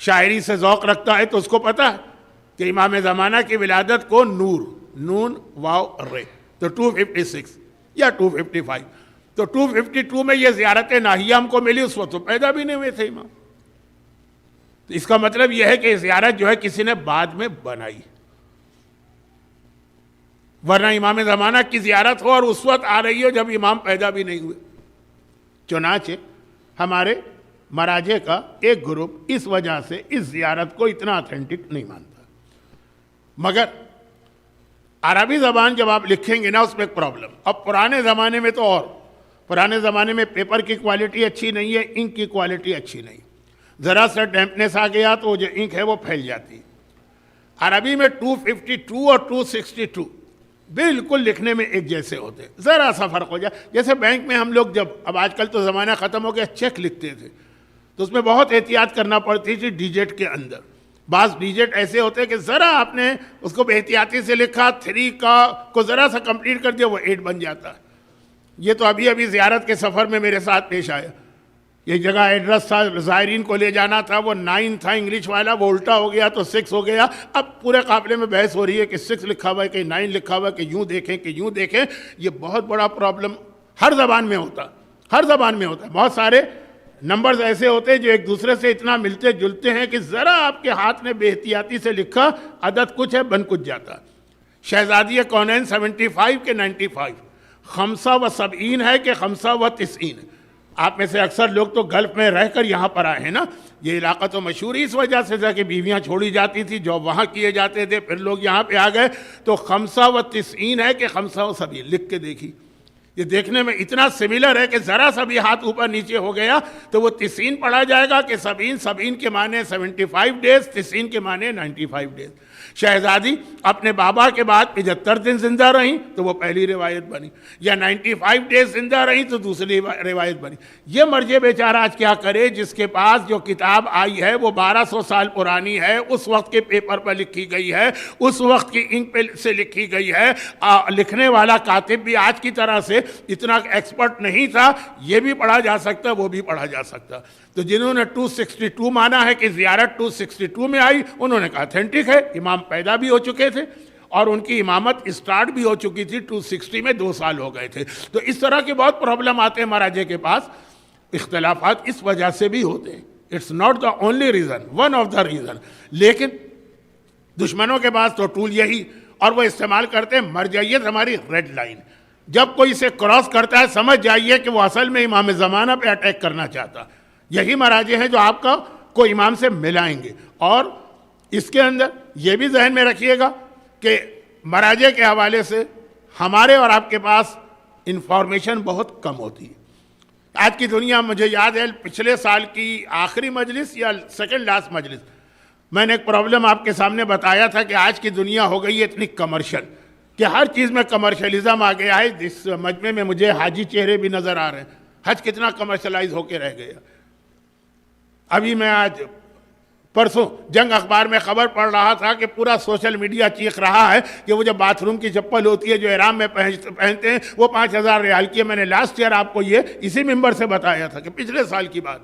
شاعری سے ذوق رکھتا ہے تو اس کو پتہ ہے کہ امام زمانہ کی ولادت کو نور، نون واو رے، تو 256 یا 255. تو 252 میں یہ زیارت ناحیہ ہم کو ملی، اس وقت تو پیدا بھی نہیں ہوئے تھے امام. تو اس کا مطلب یہ ہے کہ زیارت جو ہے کسی نے بعد میں بنائی، ورنہ امام زمانہ کی زیارت ہو اور اس وقت آ رہی ہو جب امام پیدا بھی نہیں ہوئے. چنانچہ ہمارے مراجع کا ایک گروپ اس وجہ سے اس زیارت کو اتنا اتھینٹک نہیں مانتا. مگر عربی زبان جب آپ لکھیں گے نا اس میں ایک پرابلم. اب پرانے زمانے میں تو اور پرانے زمانے میں پیپر کی کوالٹی اچھی نہیں ہے، انک کی کوالٹی اچھی نہیں، ذرا سا ڈیمپنیس آ گیا تو جو انک ہے وہ پھیل جاتی. عربی میں 252 اور 262 بالکل لکھنے میں ایک جیسے ہوتے، ذرا سا فرق ہو جائے. جیسے بینک میں ہم لوگ جب، اب آج کل تو زمانہ ختم ہو گیا، چیک لکھتے تھے تو اس میں بہت احتیاط کرنا پڑتی تھی ڈیجٹ کے اندر. بعض ڈیجٹ ایسے ہوتے کہ ذرا آپ نے اس کو بے احتیاطی سے لکھا، 3 کو ذرا سا کمپلیٹ کر دیا وہ 8 بن جاتا ہے. یہ تو ابھی زیارت کے سفر میں میرے ساتھ پیش آیا. یہ جگہ ایڈریس تھا، زائرین کو لے جانا تھا، وہ 9 تھا انگلش والا، وہ الٹا ہو گیا تو 6 ہو گیا. اب پورے قافلے میں بحث ہو رہی ہے کہ 6 لکھا ہوا ہے کہ 9 لکھا ہوا ہے، کہ یوں دیکھیں. یہ بہت بڑا پرابلم ہر زبان میں ہوتا، بہت سارے نمبرز ایسے ہوتے ہیں جو ایک دوسرے سے اتنا ملتے جلتے ہیں کہ ذرا آپ کے ہاتھ نے بے احتیاطی سے لکھا، عدد کچھ ہے بن کچھ جاتا. شہزادی کونین 75 کے 95، 75 ہے کہ 95. آپ میں سے اکثر لوگ تو گلف میں رہ کر یہاں پر آئے ہیں نا. یہ علاقہ تو مشہور ہی اس وجہ سے تھا کہ بیویاں چھوڑی جاتی تھی، جو وہاں کیے جاتے تھے، پھر لوگ یہاں پہ آ گئے. تو 95 ہے کہ 75. لکھ کے دیکھی، یہ دیکھنے میں اتنا سملر ہے کہ ذرا سا بھی ہاتھ اوپر نیچے ہو گیا تو وہ 90 پڑھا جائے گا کہ 70 کے معنی 75 ڈیز، 90 کے معنی 95 ڈیز. شہزادی اپنے بابا کے بعد 75 دن زندہ رہیں تو وہ پہلی روایت بنی، یا 95 ڈیز زندہ رہیں تو دوسری روایت بنی. یہ مرجع بیچارہ آج کیا کرے جس کے پاس جو کتاب آئی ہے وہ 1200 سال پرانی ہے، اس وقت کے پیپر پر لکھی گئی ہے، اس وقت کی انک پہ سے لکھی گئی ہے. لکھنے والا کاتب بھی آج کی طرح سے اتنا ایکسپرٹ نہیں تھا، یہ بھی پڑھا جا سکتا، وہ بھی پڑھا جا سکتا. تو جنہوں نے 262 مانا ہے کہ زیارت 262 میں آئی، انہوں نے کہا اتھینٹک ہے، امام پیدا بھی ہو چکے تھے اور ان کی امامت اسٹارٹ بھی ہو چکی تھی، 260 میں 2 سال ہو گئے تھے. تو اس طرح کے بہت پرابلم آتے ہیں مراجع کے پاس. اختلافات اس وجہ سے بھی ہوتے ہیں. It's not the only reason, one of the reason. لیکن دشمنوں کے پاس تو ٹول یہی، اور وہ استعمال کرتے ہیں مرجعیت ہماری ریڈ لائن. جب کوئی اسے کراس کرتا ہے سمجھ جائیے کہ وہ اصل میں امام زمانہ پہ اٹیک کرنا چاہتا. یہی مراجع ہیں جو آپ کو امام سے ملائیں گے. اور اس کے اندر یہ بھی ذہن میں رکھیے گا کہ مراجع کے حوالے سے ہمارے اور آپ کے پاس انفارمیشن بہت کم ہوتی ہے. آج کی دنیا، مجھے یاد ہے پچھلے سال کی آخری مجلس یا سیکنڈ لاسٹ مجلس میں نے ایک پرابلم آپ کے سامنے بتایا تھا کہ آج کی دنیا ہو گئی ہے اتنی کمرشل کہ ہر چیز میں کمرشلزم آ گیا ہے. اس مجمع میں مجھے حاجی چہرے بھی نظر آ رہے ہیں. حج کتنا کمرشلائز ہو کے رہ گیا. ابھی میں آج پرسوں جنگ اخبار میں خبر پڑھ رہا تھا کہ پورا سوشل میڈیا چیخ رہا ہے کہ وہ جو باتھ روم کی چپل ہوتی ہے جو احرام میں پہنتے ہیں وہ 5000 ریال کی ہے. میں نے لاسٹ ایئر آپ کو یہ اسی ممبر سے بتایا تھا کہ پچھلے سال کی بات،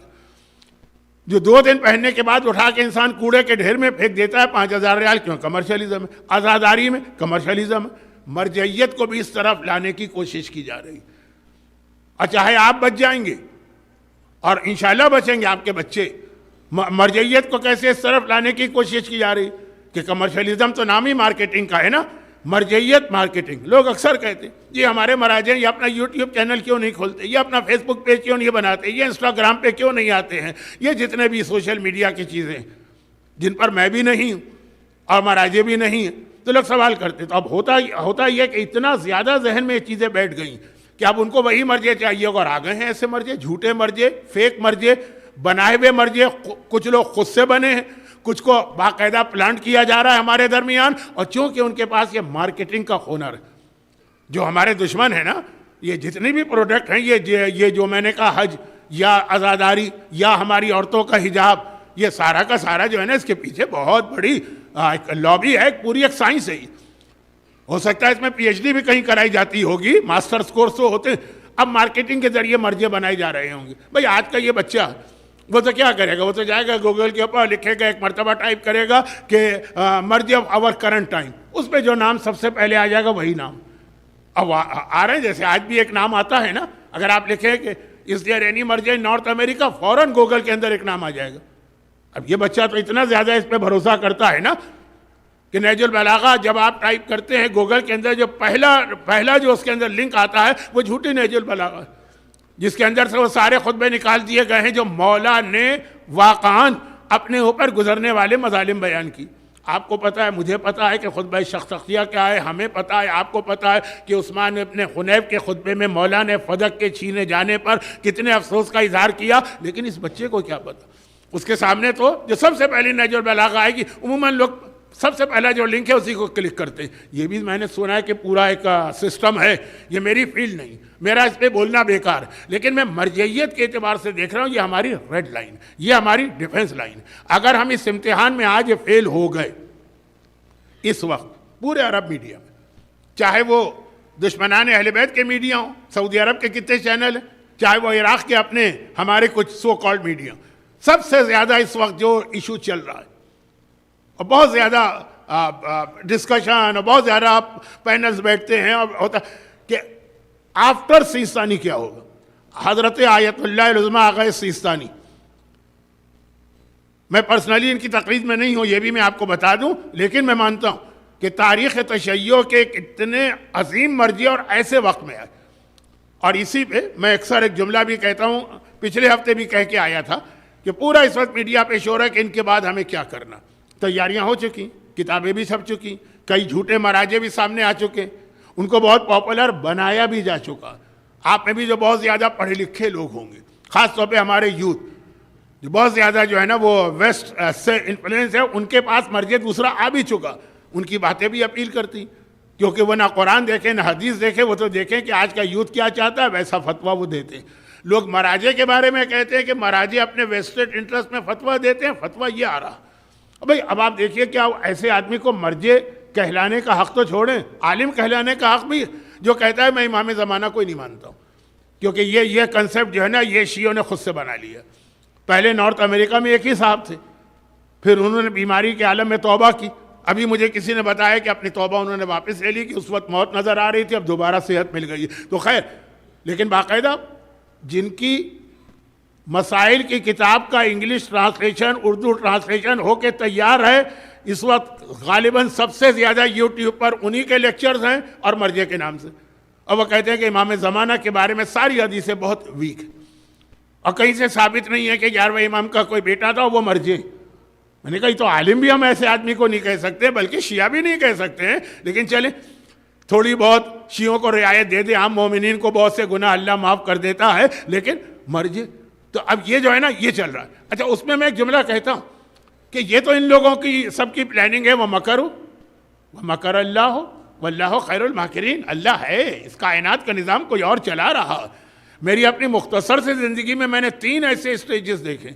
جو 2 دن پہننے کے بعد اٹھا کے انسان کوڑے کے ڈھیر میں پھینک دیتا ہے. 5000 ریال کیوں؟ کمرشلزم ہے. آزاداری میں کمرشلزم ہے. مرجعیت کو بھی اس طرف لانے کی کوشش کی جا رہی. اور چاہے آپ بچ جائیں گے اور انشاءاللہ بچیں گے آپ کے بچے. مرجعیت کو کیسے اس طرف لانے کی کوشش کی جا رہی کہ کمرشلزم تو نام ہی مارکیٹنگ کا ہے نا, مرجعیت مارکیٹنگ. لوگ اکثر کہتے ہیں یہ ہمارے مراجع یہ اپنا یوٹیوب چینل کیوں نہیں کھولتے, یہ اپنا فیس بک پیج کیوں نہیں بناتے, یہ انسٹاگرام پہ کیوں نہیں آتے ہیں, یہ جتنے بھی سوشل میڈیا کی چیزیں جن پر میں بھی نہیں ہوں اور مراجع بھی نہیں ہیں. تو لوگ سوال کرتے. تو اب ہوتا یہ کہ اتنا زیادہ ذہن میں یہ چیزیں بیٹھ گئیں کہ اب ان کو وہی مرجع چاہیے اور آ گئے ہیں ایسے مرجع, جھوٹے مرجع, فیک مرجع, بنائے ہوئے مرجع. کچھ لوگ خود سے بنے ہیں, کچھ کو باقاعدہ پلانٹ کیا جا رہا ہے ہمارے درمیان. اور چونکہ ان کے پاس یہ مارکیٹنگ کا ہنر ہے, جو ہمارے دشمن ہیں نا, یہ جتنی بھی پروڈکٹ ہیں, یہ جو میں نے کہا حج یا عزاداری یا ہماری عورتوں کا حجاب, یہ سارا کا سارا جو ہے نا اس کے پیچھے بہت بڑی لابی ہے, پوری ایک سائنس ہے. ہو سکتا ہے اس میں پی ایچ ڈی بھی کہیں کرائی جاتی ہوگی, ماسٹرز کورس تو ہوتے ہیں. اب مارکیٹنگ کے ذریعے مرجع بنائے جا رہے ہوں گے. بھائی آج کا یہ بچہ وہ تو کیا کرے گا, وہ تو جائے گا گوگل کے اوپر لکھے گا, ایک مرتبہ ٹائپ کرے گا کہ مرجع آف آور کرنٹ ٹائم, اس پہ جو نام سب سے پہلے آ جائے گا وہی نام. اب آ رہے ہیں جیسے آج بھی ایک نام آتا ہے نا, اگر آپ لکھیں کہ اس دیئر اینی مرجع ان نارتھ امریکہ, فوراً گوگل کے اندر ایک نام آ جائے گا. اب یہ بچہ تو اتنا زیادہ اس پہ بھروسہ کرتا ہے نا کہ نہج البلاغہ جب آپ ٹائپ کرتے ہیں گوگل کے اندر, جو پہلا جو اس کے اندر لنک آتا ہے وہ جھوٹی نہج البلاغہ ہے, جس کے اندر سے وہ سارے خطبے نکال دیے گئے ہیں جو مولا نے واقعاً اپنے اوپر گزرنے والے مظالم بیان کی. آپ کو پتہ ہے, مجھے پتہ ہے کہ خطبہ شخصیہ کیا ہے, ہمیں پتہ ہے, آپ کو پتہ ہے کہ عثمان ابن حنیف کے خطبے میں مولا نے فدق کے چھینے جانے پر کتنے افسوس کا اظہار کیا. لیکن اس بچے کو کیا پتہ, اس کے سامنے تو جو سب سے پہلی نہج البلاغہ آئے گی, عموماً لوگ سب سے پہلا جو لنک ہے اسی کو کلک کرتے ہیں. یہ بھی میں نے سنا ہے کہ پورا ایک سسٹم ہے, یہ میری فیلڈ نہیں, میرا اس پہ بولنا بیکار, لیکن میں مرجعیت کے اعتبار سے دیکھ رہا ہوں یہ ہماری ریڈ لائن, یہ ہماری ڈیفنس لائن. اگر ہم اس امتحان میں آج فیل ہو گئے, اس وقت پورے عرب میڈیا میں, چاہے وہ دشمنان اہل بیت کے میڈیا ہوں, سعودی عرب کے کتنے چینل ہیں, چاہے وہ عراق کے اپنے ہمارے کچھ سو کالڈ میڈیا, سب سے زیادہ اس وقت جو ایشو چل رہا ہے اور بہت زیادہ ڈسکشن اور بہت زیادہ پینلز بیٹھتے ہیں, اور ہوتا کہ آفٹر سیستانی کیا ہوگا. حضرت آیت اللہ العظمیٰ آغا سیستانی, میں پرسنلی ان کی تقریر میں نہیں ہوں, یہ بھی میں آپ کو بتا دوں, لیکن میں مانتا ہوں کہ تاریخ تشیع کے اتنے عظیم مرجع اور ایسے وقت میں آئے. اور اسی پہ میں اکثر ایک جملہ بھی کہتا ہوں, پچھلے ہفتے بھی کہہ کے آیا تھا کہ پورا اس وقت میڈیا پہ شور ہے کہ ان کے بعد ہمیں کیا کرنا. تیاریاں ہو چکی, کتابیں بھی چھپ چکی, کئی جھوٹے مراجع بھی سامنے آ چکے, ان کو بہت پاپولر بنایا بھی جا چکا. آپ میں بھی جو بہت زیادہ پڑھے لکھے لوگ ہوں گے, خاص طور پہ ہمارے یوتھ جو بہت زیادہ جو ہے نا وہ ویسٹ سے انفلوئنس ہے, ان کے پاس مرجع دوسرا آ بھی چکا, ان کی باتیں بھی اپیل کرتی, کیونکہ وہ نہ قرآن دیکھیں نہ حدیث دیکھیں, وہ تو دیکھیں کہ آج کا یوتھ کیا چاہتا ہے, ویسا فتویٰ وہ دیتے ہیں. لوگ مراجع کے بارے میں کہتے ہیں کہ مراجع اپنے ویسٹڈ انٹرسٹ میں فتویٰ دیتے ہیں, فتویٰ یہ آ رہا. بھئی اب آپ دیکھیے کیا ایسے آدمی کو مرجع کہلانے کا حق تو چھوڑیں, عالم کہلانے کا حق بھی, جو کہتا ہے میں امام زمانہ کوئی نہیں مانتا ہوں, کیونکہ یہ کنسیپٹ جو ہے نا یہ شیعوں نے خود سے بنا لیا. پہلے نارتھ امریکہ میں ایک ہی صاحب تھے, پھر انہوں نے بیماری کے عالم میں توبہ کی. ابھی مجھے کسی نے بتایا کہ اپنی توبہ انہوں نے واپس لے لی, کہ اس وقت موت نظر آ رہی تھی, اب دوبارہ صحت مل گئی. تو خیر, لیکن باقاعدہ جن کی مسائل کی کتاب کا انگلش ٹرانسلیشن, اردو ٹرانسلیشن ہو کے تیار ہے, اس وقت غالباً سب سے زیادہ یوٹیوب پر انہی کے لیکچرز ہیں اور مرجع کے نام سے. اور وہ کہتے ہیں کہ امام زمانہ کے بارے میں ساری حدیثیں بہت ویک ہیں, اور کہیں سے ثابت نہیں ہے کہ 11ویں امام کا کوئی بیٹا تھا وہ مرجع. میں نے کہا یہ تو عالم بھی ہم ایسے آدمی کو نہیں کہہ سکتے, بلکہ شیعہ بھی نہیں کہہ سکتے ہیں, لیکن چلیں تھوڑی بہت شیعوں کو رعایت دے دیں, عام مومنین کو بہت سے گناہ اللہ معاف کر دیتا ہے, لیکن مرجع تو اب یہ جو ہے نا یہ چل رہا ہے. اچھا, اس میں ایک جملہ کہتا ہوں کہ یہ تو ان لوگوں کی سب کی پلاننگ ہے, وہ مکر اللہ واللہ خیر الماکرین. اللہ ہے, اس کائنات کا نظام کوئی اور چلا رہا. میری اپنی مختصر سے زندگی میں نے 3 ایسے اسٹیجز دیکھے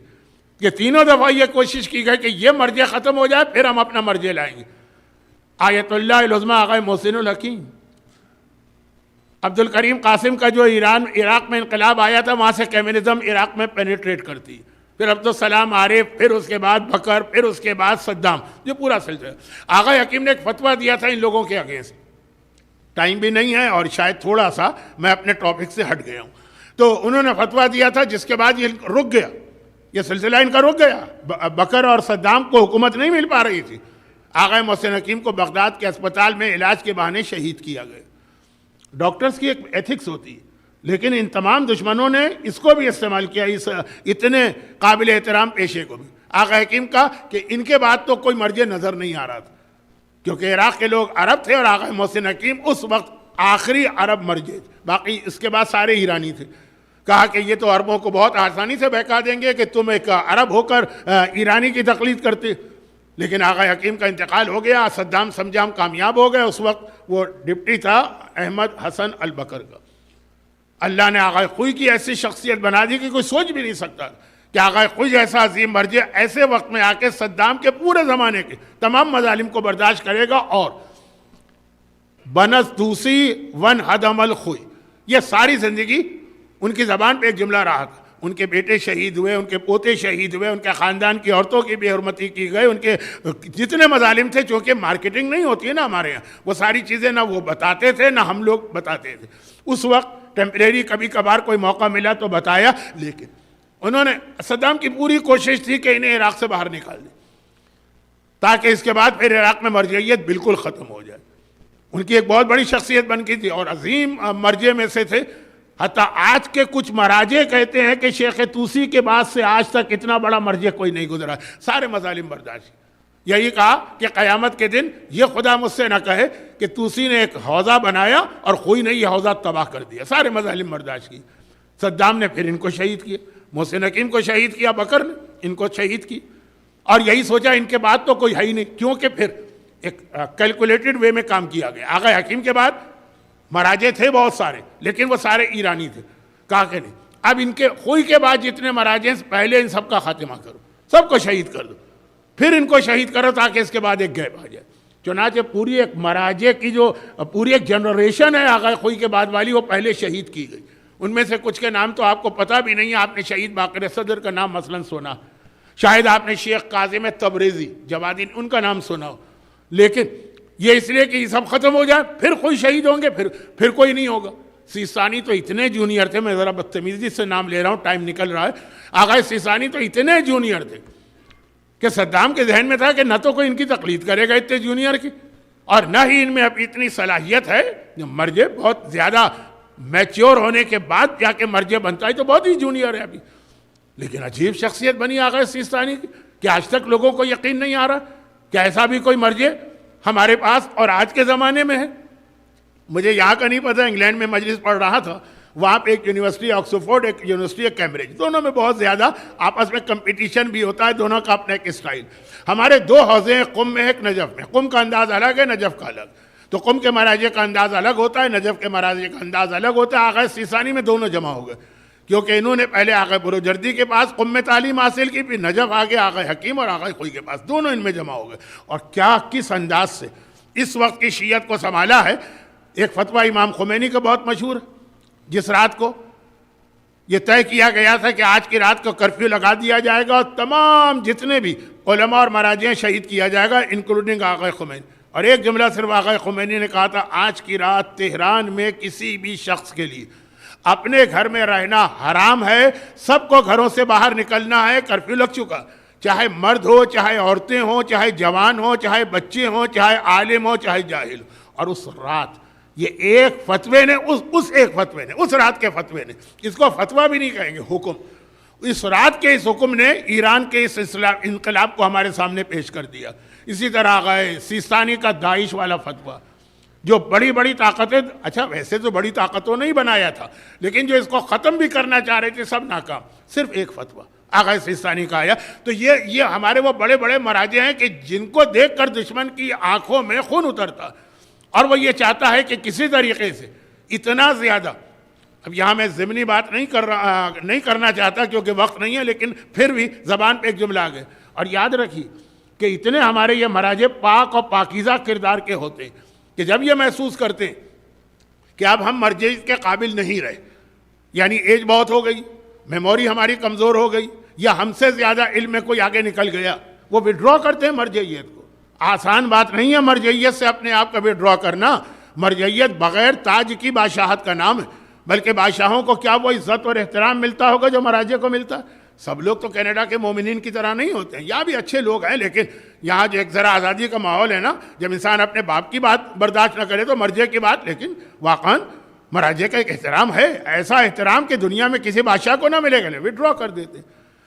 کہ تینوں دفعہ یہ کوشش کی گئی کہ یہ مرجع ختم ہو جائے پھر ہم اپنا مرجع لائیں گے. آیت اللہ العظمیٰ آغا محسن الحکیم, عبد الکریم قاسم کا جو عراق میں انقلاب آیا تھا, وہاں سے کمیونزم عراق میں پینیٹریٹ کرتی, پھر عبدالسلام عارف, پھر اس کے بعد بکر, پھر اس کے بعد صدام, جو پورا سلسلہ. آغا حکیم نے ایک فتویٰ دیا تھا ان لوگوں کے اگینسٹ. ٹائم بھی نہیں ہے اور شاید تھوڑا سا میں اپنے ٹاپک سے ہٹ گیا ہوں, تو انہوں نے فتویٰ دیا تھا، جس کے بعد یہ رک گیا، یہ سلسلہ ان کا رک گیا۔ بکر اور صدام کو حکومت نہیں مل پا رہی تھی۔ آغا محسن حکیم کو بغداد کے اسپتال میں علاج کے بہانے شہید کیا گیا۔ ڈاکٹرز کی ایک ایتھکس ہوتی ہے، لیکن ان تمام دشمنوں نے اس کو بھی استعمال کیا، اس اتنے قابل احترام پیشے کو بھی۔ آغا حکیم کا کہ ان کے بعد تو کوئی مرجع نظر نہیں آ رہا تھا، کیونکہ عراق کے لوگ عرب تھے اور آغا محسن حکیم اس وقت آخری عرب مرجع، باقی اس کے بعد سارے ایرانی تھے۔ کہا کہ یہ تو عربوں کو بہت آسانی سے بہکا دیں گے کہ تم ایک عرب ہو کر ایرانی کی تقلید کرتے، لیکن آغا حکیم کا انتقال ہو گیا۔ صدام سمجھا ہم کامیاب ہو گئے، اس وقت وہ ڈپٹی تھا احمد حسن البکر کا۔ اللہ نے آغا خوئی کی ایسی شخصیت بنا دی کہ کوئی سوچ بھی نہیں سکتا کہ آغا خوئی جیسا عظیم مرجع ایسے وقت میں آ کے صدام کے پورے زمانے کے تمام مظالم کو برداشت کرے گا۔ اور بنس دوسی ون ہدم الخوئی، یہ ساری زندگی ان کی زبان پہ ایک جملہ رہا تھا۔ ان کے بیٹے شہید ہوئے، ان کے پوتے شہید ہوئے، ان کے خاندان کی عورتوں کی بے حرمتی کی گئی، ان کے جتنے مظالم تھے، چونکہ مارکیٹنگ نہیں ہوتی ہے نا ہمارے یہاں، وہ ساری چیزیں نہ وہ بتاتے تھے نہ ہم لوگ بتاتے تھے۔ اس وقت ٹیمپریری کبھی کبھار کوئی موقع ملا تو بتایا، لیکن انہوں نے صدام کی پوری کوشش تھی کہ انہیں عراق سے باہر نکال دیں تاکہ اس کے بعد پھر عراق میں مرجعیت بالکل ختم ہو جائے۔ ان کی ایک بہت بڑی شخصیت بن کی تھی اور عظیم مرجع میں سے تھے۔ حتیٰ آج کے کچھ مراجع کہتے ہیں کہ شیخ طوسی کے بعد سے آج تک اتنا بڑا مرجع کوئی نہیں گزرا، سارے مظالم برداشت۔ یہی کہا کہ قیامت کے دن یہ خدا مجھ سے نہ کہے کہ طوسی نے ایک حوضہ بنایا اور خوئی نے یہ حوضہ تباہ کر دیا، سارے مظالم برداشت کی۔ صدام نے پھر ان کو شہید کیا، محسن حکیم کو شہید کیا، بکر نے ان کو شہید کی، اور یہی سوچا ان کے بعد تو کوئی ہے ہی نہیں، کیونکہ پھر ایک کیلکولیٹڈ وے میں کام کیا گیا۔ آغا حکیم کے بعد مراجع تھے بہت سارے، لیکن وہ سارے ایرانی تھے۔ کہا کہ نہیں، اب ان کے خوئی کے بعد جتنے مراجع ہیں پہلے ان سب کا خاتمہ کرو، سب کو شہید کر دو، پھر ان کو شہید کرو تاکہ اس کے بعد ایک گیپ آ جائے۔ چنانچہ پوری ایک مراجع کی جو پوری ایک جنریشن ہے آغا خوئی کے بعد والی، وہ پہلے شہید کی گئی۔ ان میں سے کچھ کے نام تو آپ کو پتہ بھی نہیں ہے۔ آپ نے شہید باقر صدر کا نام مثلا سنا، شاید آپ نے شیخ کاظم تبریزی جوادین ان کا نام سنا ہو، لیکن یہ اس لیے کہ یہ سب ختم ہو جائے پھر کوئی شہید ہوں گے، پھر کوئی نہیں ہوگا۔ سیستانی تو اتنے جونیئر تھے، میں ذرا بدتمیزی سے نام لے رہا ہوں، ٹائم نکل رہا ہے۔ آغا سیستانی تو اتنے جونیئر تھے کہ صدام کے ذہن میں تھا کہ نہ تو کوئی ان کی تقلید کرے گا اتنے جونیئر کی، اور نہ ہی ان میں اب اتنی صلاحیت ہے۔ مرجع بہت زیادہ میچیور ہونے کے بعد جا کے مرجع بنتا ہے تو بہت ہی جونیئر ہے ابھی، لیکن عجیب شخصیت بنی آغا سیستانی کی کہ آج تک لوگوں کو یقین نہیں آ رہا کہ ایسا بھی کوئی مرجع ہمارے پاس اور آج کے زمانے میں ہے۔ مجھے یہاں کا نہیں پتہ، انگلینڈ میں مجلس پڑھ رہا تھا، وہاں پہ ایک یونیورسٹی آکسفورڈ، ایک یونیورسٹی کیمبرج، دونوں میں بہت زیادہ آپس میں کمپٹیشن بھی ہوتا ہے، دونوں کا اپنا ایک اسٹائل۔ ہمارے دو حوضے ہیں، قم میں ایک نجف میں، قم کا انداز الگ ہے، نجف کا الگ، تو قم کے مراجع کا انداز الگ ہوتا ہے، نجف کے مراجع کا انداز الگ ہوتا ہے۔ آغا سیستانی میں دونوں جمع ہو گئے، کیونکہ انہوں نے پہلے آغا بروجردی کے پاس قم میں تعلیم حاصل کی، پھر نجف آگے آغا حکیم اور آغا خوئی کے پاس، دونوں ان میں جمع ہو گئے۔ اور کیا کس انداز سے اس وقت کی شیعت کو سنبھالا ہے۔ ایک فتویٰ امام خمینی کا بہت مشہور ہے، جس رات کو یہ طے کیا گیا تھا کہ آج کی رات کو کرفیو لگا دیا جائے گا اور تمام جتنے بھی علماء اور مراجع شہید کیا جائے گا، انکلوڈنگ آغا خمینی۔ اور ایک جملہ صرف آغا خمینی نے کہا تھا، آج کی رات تہران میں کسی بھی شخص کے لیے اپنے گھر میں رہنا حرام ہے، سب کو گھروں سے باہر نکلنا ہے، کرفیو لگ چکا، چاہے مرد ہو، چاہے عورتیں ہوں، چاہے جوان ہوں، چاہے بچے ہوں، چاہے عالم ہوں، چاہے جاہل ہوں۔ اور اس رات یہ ایک فتوے نے، اس ایک فتوے نے، اس رات کے فتوے نے، اس کو فتویٰ بھی نہیں کہیں گے، حکم، اس رات کے اس حکم نے ایران کے اس انقلاب کو ہمارے سامنے پیش کر دیا۔ اسی طرح آغا سیستانی کا داعش والا فتویٰ، جو بڑی بڑی طاقتیں، اچھا ویسے تو بڑی طاقتوں نے ہی بنایا تھا، لیکن جو اس کو ختم بھی کرنا چاہ رہے تھے سب ناکام، صرف ایک فتویٰ آغا سیستانی کا آیا۔ تو یہ ہمارے وہ بڑے بڑے مراجع ہیں کہ جن کو دیکھ کر دشمن کی آنکھوں میں خون اترتا، اور وہ یہ چاہتا ہے کہ کسی طریقے سے اتنا زیادہ، اب یہاں میں ضمنی بات نہیں کرنا چاہتا کیونکہ وقت نہیں ہے، لیکن پھر بھی زبان پہ ایک جملہ آ گئے۔ اور یاد رکھیے کہ اتنے ہمارے یہ مراجع پاک اور پاکیزہ کردار کے ہوتے ہیں کہ جب یہ محسوس کرتے ہیں کہ اب ہم مرجعیت کے قابل نہیں رہے، یعنی ایج بہت ہو گئی، میموری ہماری کمزور ہو گئی، یا ہم سے زیادہ علم میں کوئی آگے نکل گیا، وہ وڈرا کرتے ہیں مرجعیت کو۔ آسان بات نہیں ہے مرجعیت سے اپنے آپ کا وڈرا کرنا۔ مرجعیت بغیر تاج کی بادشاہت کا نام ہے، بلکہ بادشاہوں کو کیا وہ عزت اور احترام ملتا ہوگا جو مراجے کو ملتا ہے؟ سب لوگ تو کینیڈا کے مومنین کی طرح نہیں ہوتے ہیں، یہاں بھی اچھے لوگ ہیں، لیکن یہاں جو ایک ذرا آزادی کا ماحول ہے نا، جب انسان اپنے باپ کی بات برداشت نہ کرے تو مرجے کی بات، لیکن واقعاً مراجے کا ایک احترام ہے، ایسا احترام کہ دنیا میں کسی بادشاہ کو نہ ملے گا، وڈرا کر دیتے۔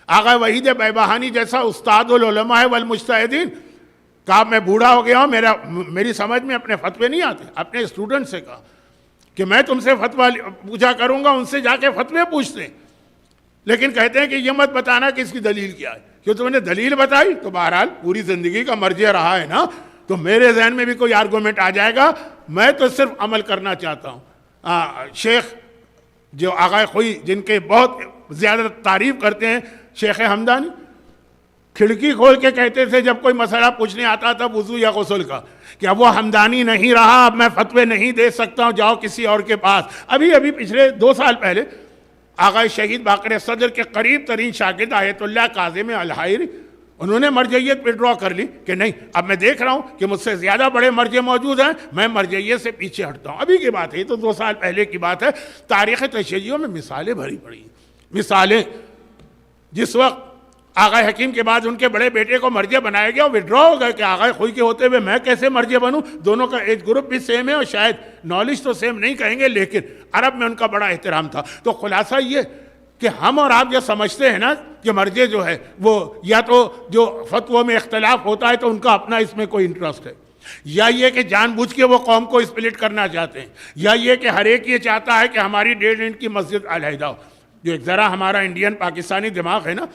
آغا وحید بیبہانی جیسا استاد العلماء والمجتہدین، کہا میں بوڑھا ہو گیا ہوں، میری سمجھ میں اپنے فتوے نہیں آتے، اپنے اسٹوڈنٹ سے کہا کہ میں تم سے فتویٰ پوچھا کروں گا، ان سے جا کے فتوے پوچھتے ہیں، لیکن کہتے ہیں کہ یہ مت بتانا کہ اس کی دلیل کیا ہے، کہ تم نے دلیل بتائی تو بہرحال پوری زندگی کا مرجع رہا ہے نا، تو میرے ذہن میں بھی کوئی آرگومنٹ آ جائے گا، میں تو صرف عمل کرنا چاہتا ہوں۔ شیخ جو آغا خوئی جن کے بہت زیادہ تعریف کرتے ہیں، شیخ ہمدانی کھڑکی کھول کے کہتے تھے جب کوئی مسئلہ پوچھنے آتا تھا وضو یا غسل کا، کہ اب وہ ہمدانی نہیں رہا، اب میں فتوے نہیں دے سکتا ہوں، جاؤ کسی اور کے پاس۔ ابھی پچھلے 2 سال پہلے آغا شہید باقر صدر کے قریب ترین شاگرد آیت اللہ کاظم الحائری، انہوں نے مرجعیت وڈرا کر لی کہ نہیں، اب میں دیکھ رہا ہوں کہ مجھ سے زیادہ بڑے مرجع موجود ہیں، میں مرجعیت سے پیچھے ہٹتا ہوں۔ ابھی کی بات ہے، یہ تو 2 سال پہلے کی بات ہے۔ تاریخ تشیعوں میں مثالیں بھری پڑی ہیں، مثالیں۔ جس وقت آغا حکیم کے بعد ان کے بڑے بیٹے کو مرجع بنایا گیا، وہ وڈرا ہو گیا کہ آغا خوئی کے ہوتے ہوئے میں کیسے مرجع بنوں؟ دونوں کا ایج گروپ بھی سیم ہے اور شاید نالج تو سیم نہیں کہیں گے، لیکن عرب میں ان کا بڑا احترام تھا۔ تو خلاصہ یہ کہ ہم اور آپ جو سمجھتے ہیں نا کہ مرجع جو ہے وہ یا تو جو فتووں میں اختلاف ہوتا ہے تو ان کا اپنا اس میں کوئی انٹرسٹ ہے، یا یہ کہ جان بوجھ کے وہ قوم کو اسپلٹ کرنا چاہتے ہیں، یا یہ کہ ہر ایک یہ چاہتا ہے کہ ہماری 1.5 انچ کی مسجد علیحدہ ہو، جو ایک ذرا ہمارا انڈین پاکستانی دماغ ہے نا،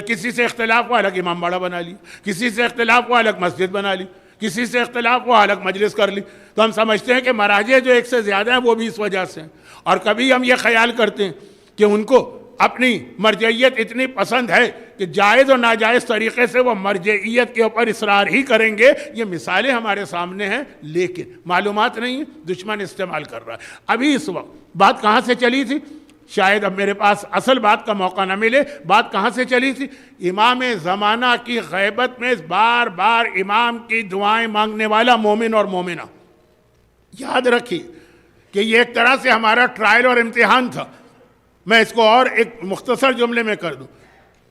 کسی سے اختلاف ہوا الگ امام باڑہ بنا لی، کسی سے اختلاف ہوا الگ مسجد بنا لی، کسی سے اختلاف ہوا الگ مجلس کر لی۔ تو ہم سمجھتے ہیں کہ مراجع جو ایک سے زیادہ ہیں وہ بھی اس وجہ سے ہیں، اور کبھی ہم یہ خیال کرتے ہیں کہ ان کو اپنی مرجعیت اتنی پسند ہے کہ جائز اور ناجائز طریقے سے وہ مرجعیت کے اوپر اصرار ہی کریں گے۔ یہ مثالیں ہمارے سامنے ہیں، لیکن معلومات نہیں ہیں، دشمن استعمال کر رہا ہے۔ ابھی اس وقت بات کہاں سے چلی تھی؟ شاید اب میرے پاس اصل بات کا موقع نہ ملے، بات کہاں سے چلی تھی؟ امام زمانہ کی غیبت میں بار بار امام کی دعائیں مانگنے والا مومن اور مومنہ۔ یاد رکھیے کہ یہ ایک طرح سے ہمارا ٹرائل اور امتحان تھا۔ میں اس کو اور ایک مختصر جملے میں کر دوں،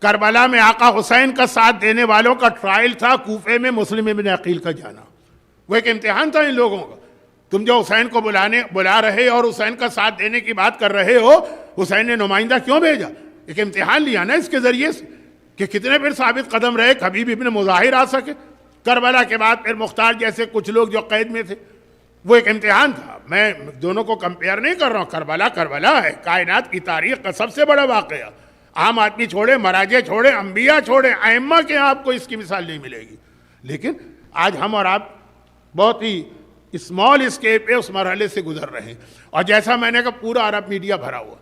کربلا میں آقا حسین کا ساتھ دینے والوں کا ٹرائل تھا کوفے میں مسلم ابن عقیل کا جانا۔ وہ ایک امتحان تھا ان لوگوں کا۔ تم جو حسین کو بلا رہے اور حسین کا ساتھ دینے کی بات کر رہے ہو، حسین نے نمائندہ کیوں بھیجا؟ ایک امتحان لیا نا اس کے ذریعے سے کہ کتنے پھر ثابت قدم رہے، کبھی بھی ابن مظاہر آ سکے۔ کربلا کے بعد پھر مختار جیسے کچھ لوگ جو قید میں تھے، وہ ایک امتحان تھا۔ میں دونوں کو کمپیئر نہیں کر رہا ہوں، کربلا ہے، کائنات کی تاریخ کا سب سے بڑا واقعہ۔ عام آدمی چھوڑے، مراجع چھوڑے، انبیاء چھوڑے، ائمہ کے آپ کو اس کی مثال نہیں ملے گی۔ لیکن آج ہم اور آپ بہت ہی اسمال اسکیپ پہ اس مرحلے سے گزر رہے ہیں، اور جیسا میں نے کہا پورا عرب میڈیا بھرا ہوا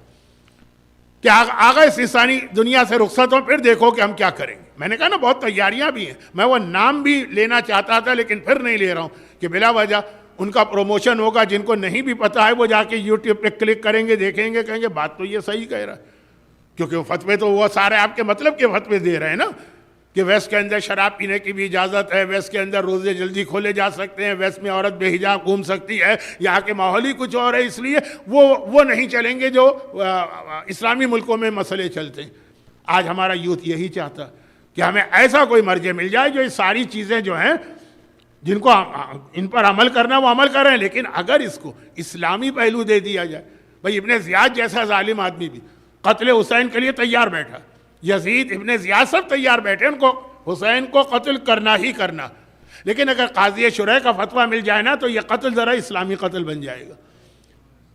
کہ آغا سیستانی دنیا سے رخصت ہو، پھر دیکھو کہ ہم کیا کریں گے۔ میں نے کہا نا بہت تیاریاں بھی ہیں، میں وہ نام بھی لینا چاہتا تھا لیکن پھر نہیں لے رہا ہوں کہ بلا وجہ ان کا پروموشن ہوگا، جن کو نہیں بھی پتا ہے وہ جا کے یوٹیوب پہ کلک کریں گے، دیکھیں گے، کہیں گے بات تو یہ صحیح کہہ رہا ہے، کیونکہ وہ فتوے تو وہ سارے آپ کے مطلب کے فتوے دے رہے ہیں نا، کہ ویسٹ کے اندر شراب پینے کی بھی اجازت ہے، ویسٹ کے اندر روزے جلدی کھولے جا سکتے ہیں، ویسٹ میں عورت بے حجاب گھوم سکتی ہے، یہاں کے ماحول ہی کچھ اور ہے، اس لیے وہ نہیں چلیں گے جو اسلامی ملکوں میں مسئلے چلتے ہیں۔ آج ہمارا یوتھ یہی چاہتا کہ ہمیں ایسا کوئی مرجع مل جائے جو یہ ساری چیزیں جو ہیں جن کو ان پر عمل کرنا وہ عمل کر رہے ہیں، لیکن اگر اس کو اسلامی پہلو دے دیا جائے، بھئی ابن زیاد جیسا ظالم آدمی بھی قتل حسین کے لیے تیار بیٹھا، یزید ابن زیاد سب تیار بیٹھے ان کو حسین کو قتل کرنا ہی کرنا، لیکن اگر قاضی شرح کا فتویٰ مل جائے نا تو یہ قتل ذرا اسلامی قتل بن جائے گا۔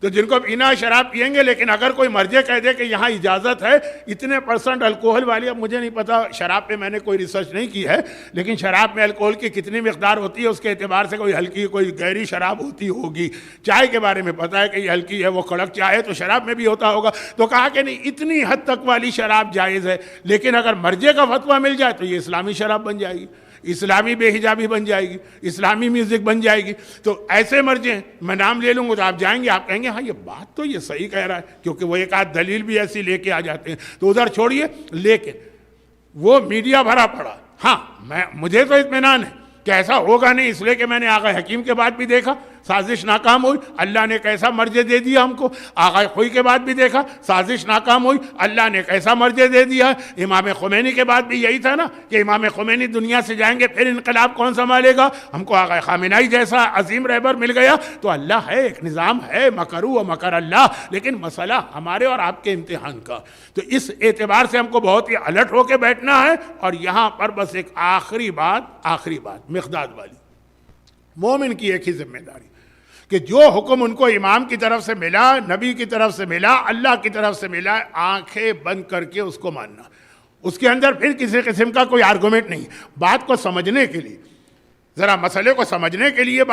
تو جن کو پینا شراب پئیں گے، لیکن اگر کوئی مرجع کہہ دے کہ یہاں اجازت ہے اتنے % الکوہل والی، اب مجھے نہیں پتا شراب پہ میں نے کوئی ریسرچ نہیں کی ہے، لیکن شراب میں الکوہل کی کتنی مقدار ہوتی ہے اس کے اعتبار سے کوئی ہلکی کوئی گہری شراب ہوتی ہوگی۔ چائے کے بارے میں پتا ہے کہ یہ ہلکی ہے، وہ کڑک چائے ہے، تو شراب میں بھی ہوتا ہوگا۔ تو کہا کہ نہیں اتنی حد تک والی شراب جائز ہے، لیکن اگر مرجع کا فتویٰ مل جائے تو یہ اسلامی شراب بن جائے گی، اسلامی بے حجابی بن جائے گی، اسلامی میوزک بن جائے گی۔ تو ایسے مرجع ہیں، میں نام لے لوں گا تو آپ جائیں گے، آپ کہیں گے ہاں یہ بات تو یہ صحیح کہہ رہا ہے، کیونکہ وہ ایک آدھ دلیل بھی ایسی لے کے آ جاتے ہیں، تو ادھر چھوڑیے۔ لیکن وہ میڈیا بھرا پڑا، ہاں مجھے تو اطمینان ہے کہ ایسا ہوگا نہیں، اس لیے کہ میں نے آغا حکیم کے بعد بھی دیکھا سازش ناکام ہوئی، اللہ نے کیسا مرجع دے دیا ہم کو. آغا خوئی کے بعد بھی دیکھا سازش ناکام ہوئی، اللہ نے کیسا مرجع دے دیا. امام خمینی کے بعد بھی یہی تھا نا کہ امام خمینی دنیا سے جائیں گے پھر انقلاب کون سنبھالے گا. ہم کو آغا خامنہئی جیسا عظیم رہبر مل گیا. تو اللہ ہے، ایک نظام ہے، مکروا و مکر اللہ، لیکن مسئلہ ہمارے اور آپ کے امتحان کا. تو اس اعتبار سے ہم کو بہت ہی الرٹ ہو کے بیٹھنا ہے. اور یہاں پر بس ایک آخری بات مقداد والی، مومن کی ایک ہی ذمہ داری کہ جو حکم ان کو امام کی طرف سے ملا، نبی کی طرف سے ملا، اللہ کی طرف سے ملا، آنکھیں بند کر کے اس کو ماننا. اس کے اندر پھر کسی قسم کا کوئی آرگومنٹ نہیں. بات کو سمجھنے کے لیے، ذرا مسئلے کو سمجھنے کے لیے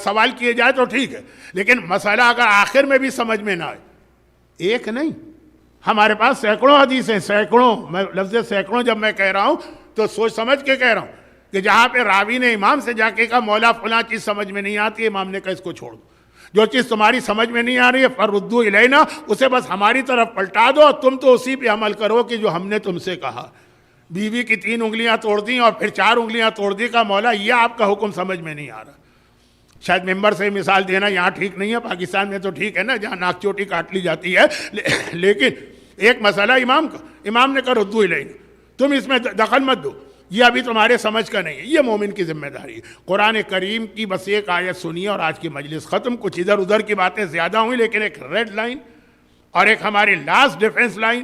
سوال کیے جائے تو ٹھیک ہے، لیکن مسئلہ اگر آخر میں بھی سمجھ میں نہ آئے، ایک نہیں، ہمارے پاس سینکڑوں حدیثیں، سینکڑوں، میں لفظ سینکڑوں جب میں کہہ رہا ہوں تو سوچ سمجھ کے کہہ رہا ہوں کہ جہاں پہ راوی نے امام سے جا کے کہا مولا فلاں چیز سمجھ میں نہیں آتی، امام نے کہا اس کو چھوڑ دو. جو چیز تمہاری سمجھ میں نہیں آ رہی ہے فردو الینا، اسے بس ہماری طرف پلٹا دو اور تم تو اسی پہ عمل کرو کہ جو ہم نے تم سے کہا. بیوی کی 3 انگلیاں توڑ دیں اور پھر 4 انگلیاں توڑ دی، کا مولا یہ آپ کا حکم سمجھ میں نہیں آ رہا. شاید ممبر سے مثال دینا یہاں ٹھیک نہیں ہے، پاکستان میں تو ٹھیک ہے نا جہاں ناک چوٹی کاٹ لی جاتی ہے، لیکن ایک مسئلہ امام کا، امام نے کہا ردو الینا، تم اس میں دخل مت دو، یہ ابھی تمہارے سمجھ کا نہیں ہے. یہ مومن کی ذمہ داری ہے. قرآن کریم کی بس ایک آیت سنیے اور آج کی مجلس ختم. کچھ ادھر ادھر کی باتیں زیادہ ہوئیں، لیکن ایک ریڈ لائن اور ایک ہماری لاسٹ ڈیفنس لائن،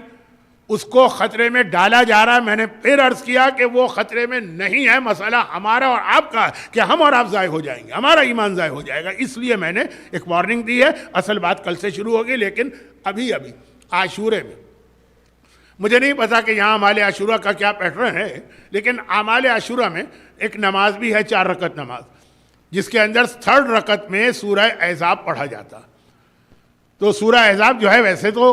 اس کو خطرے میں ڈالا جا رہا ہے. میں نے پھر عرض کیا کہ وہ خطرے میں نہیں ہے، مسئلہ ہمارا اور آپ کا کہ ہم اور آپ ضائع ہو جائیں گے، ہمارا ایمان ضائع ہو جائے گا. اس لیے میں نے ایک وارننگ دی ہے. اصل بات کل سے شروع ہوگی، لیکن ابھی عاشورے میں مجھے نہیں پتا کہ یہاں اعمال عاشورہ کا کیا پیٹرن ہے، لیکن اعمال عاشورہ میں ایک نماز بھی ہے، 4 رکعت نماز، جس کے اندر 3rd رکعت میں سورہ احزاب پڑھا جاتا. تو سورہ احزاب جو ہے ویسے تو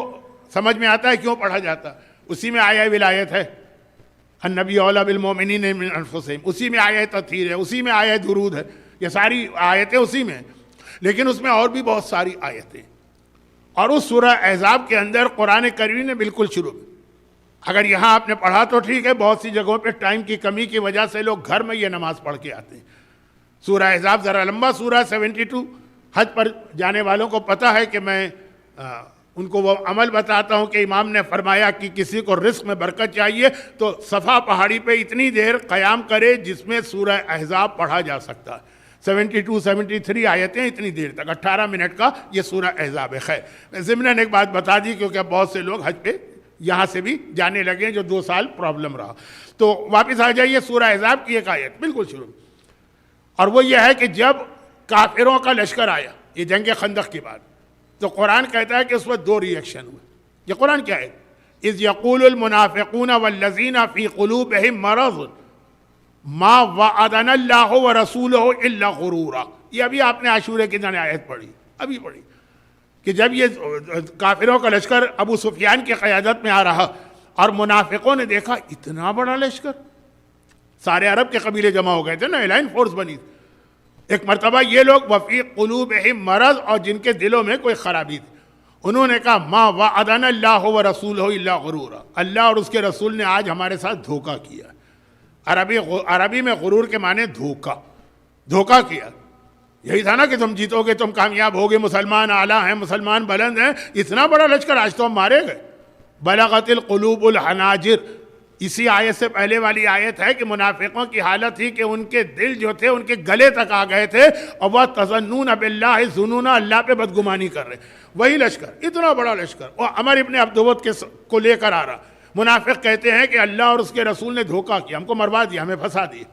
سمجھ میں آتا ہے کیوں پڑھا جاتا. اسی میں آیہ ولایت ہے، النبی اولی بالمؤمنین من انفسہم، اسی میں آیہ تطہیر ہے، اسی میں آیہ درود ہے، یہ ساری آیتیں اسی میں ہیں. لیکن اس میں اور بھی بہت ساری آیتیں. اور اس سورہ احزاب کے اندر قرآن کریم نے بالکل شروع میں، اگر یہاں آپ نے پڑھا تو ٹھیک ہے، بہت سی جگہوں پہ ٹائم کی کمی کی وجہ سے لوگ گھر میں یہ نماز پڑھ کے آتے ہیں. سورہ احزاب ذرا لمبا سورہ 72، حج پر جانے والوں کو پتہ ہے کہ میں ان کو وہ عمل بتاتا ہوں کہ امام نے فرمایا کہ کسی کو رزق میں برکت چاہیے تو صفا پہاڑی پہ اتنی دیر قیام کرے جس میں سورہ احزاب پڑھا جا سکتا ہے. 72 73 آیتیں اتنی دیر تک، 18 منٹ کا یہ سورہ احزاب ہے. خیر، میں ضمناً ایک بات بتا دی کیونکہ بہت سے لوگ حج پہ یہاں سے بھی جانے لگے جو 2 سال پرابلم رہا. تو واپس آ جائیے سورہ احزاب کی ایک آیت بالکل شروع، اور وہ یہ ہے کہ جب کافروں کا لشکر آیا، یہ جنگ خندق کی بات، تو قرآن کہتا ہے کہ اس وقت 2 ریئیکشن ہوئے. یہ قرآن کیا ہے؟ اذ یقول المنافقون والذین فی قلوبہم مرض ما وعدنا اللہ ورسولہ الا غرورا. یہ ابھی آپ نے عاشورے کی دن آیت پڑھی، ابھی پڑھی، کہ جب یہ کافروں کا لشکر ابو سفیان کی قیادت میں آ رہا اور منافقوں نے دیکھا اتنا بڑا لشکر، سارے عرب کے قبیلے جمع ہو گئے تھے نا، الائن فورس بنی. ایک مرتبہ یہ لوگ وفی قلوبہم مرض، اور جن کے دلوں میں کوئی خرابی تھی، انہوں نے کہا ما وعدنا اللہ ورسولہ الا غرورا، اللہ اور اس کے رسول نے آج ہمارے ساتھ دھوکہ کیا. عربی میں غرور کے معنی دھوکہ کیا. یہی تھا نا کہ تم جیتو گے، تم کامیاب ہوگے، مسلمان اعلیٰ ہیں، مسلمان بلند ہیں، اتنا بڑا لشکر، آج تو ہم مارے گئے. بلغت القلوب الحناجر، اسی آیت سے پہلے والی آیت ہے کہ منافقوں کی حالت تھی کہ ان کے دل جو تھے ان کے گلے تک آ گئے تھے، اور وہ تظنون باللہ ظنونا، اللہ پہ بدگمانی کر رہے. وہی لشکر، اتنا بڑا لشکر، اور عمر ابن عبدود کو لے کر آ رہا. منافق کہتے ہیں کہ اللہ اور اس کے رسول نے دھوکہ کیا، ہم کو مروا دیا، ہمیں پھنسا دیا.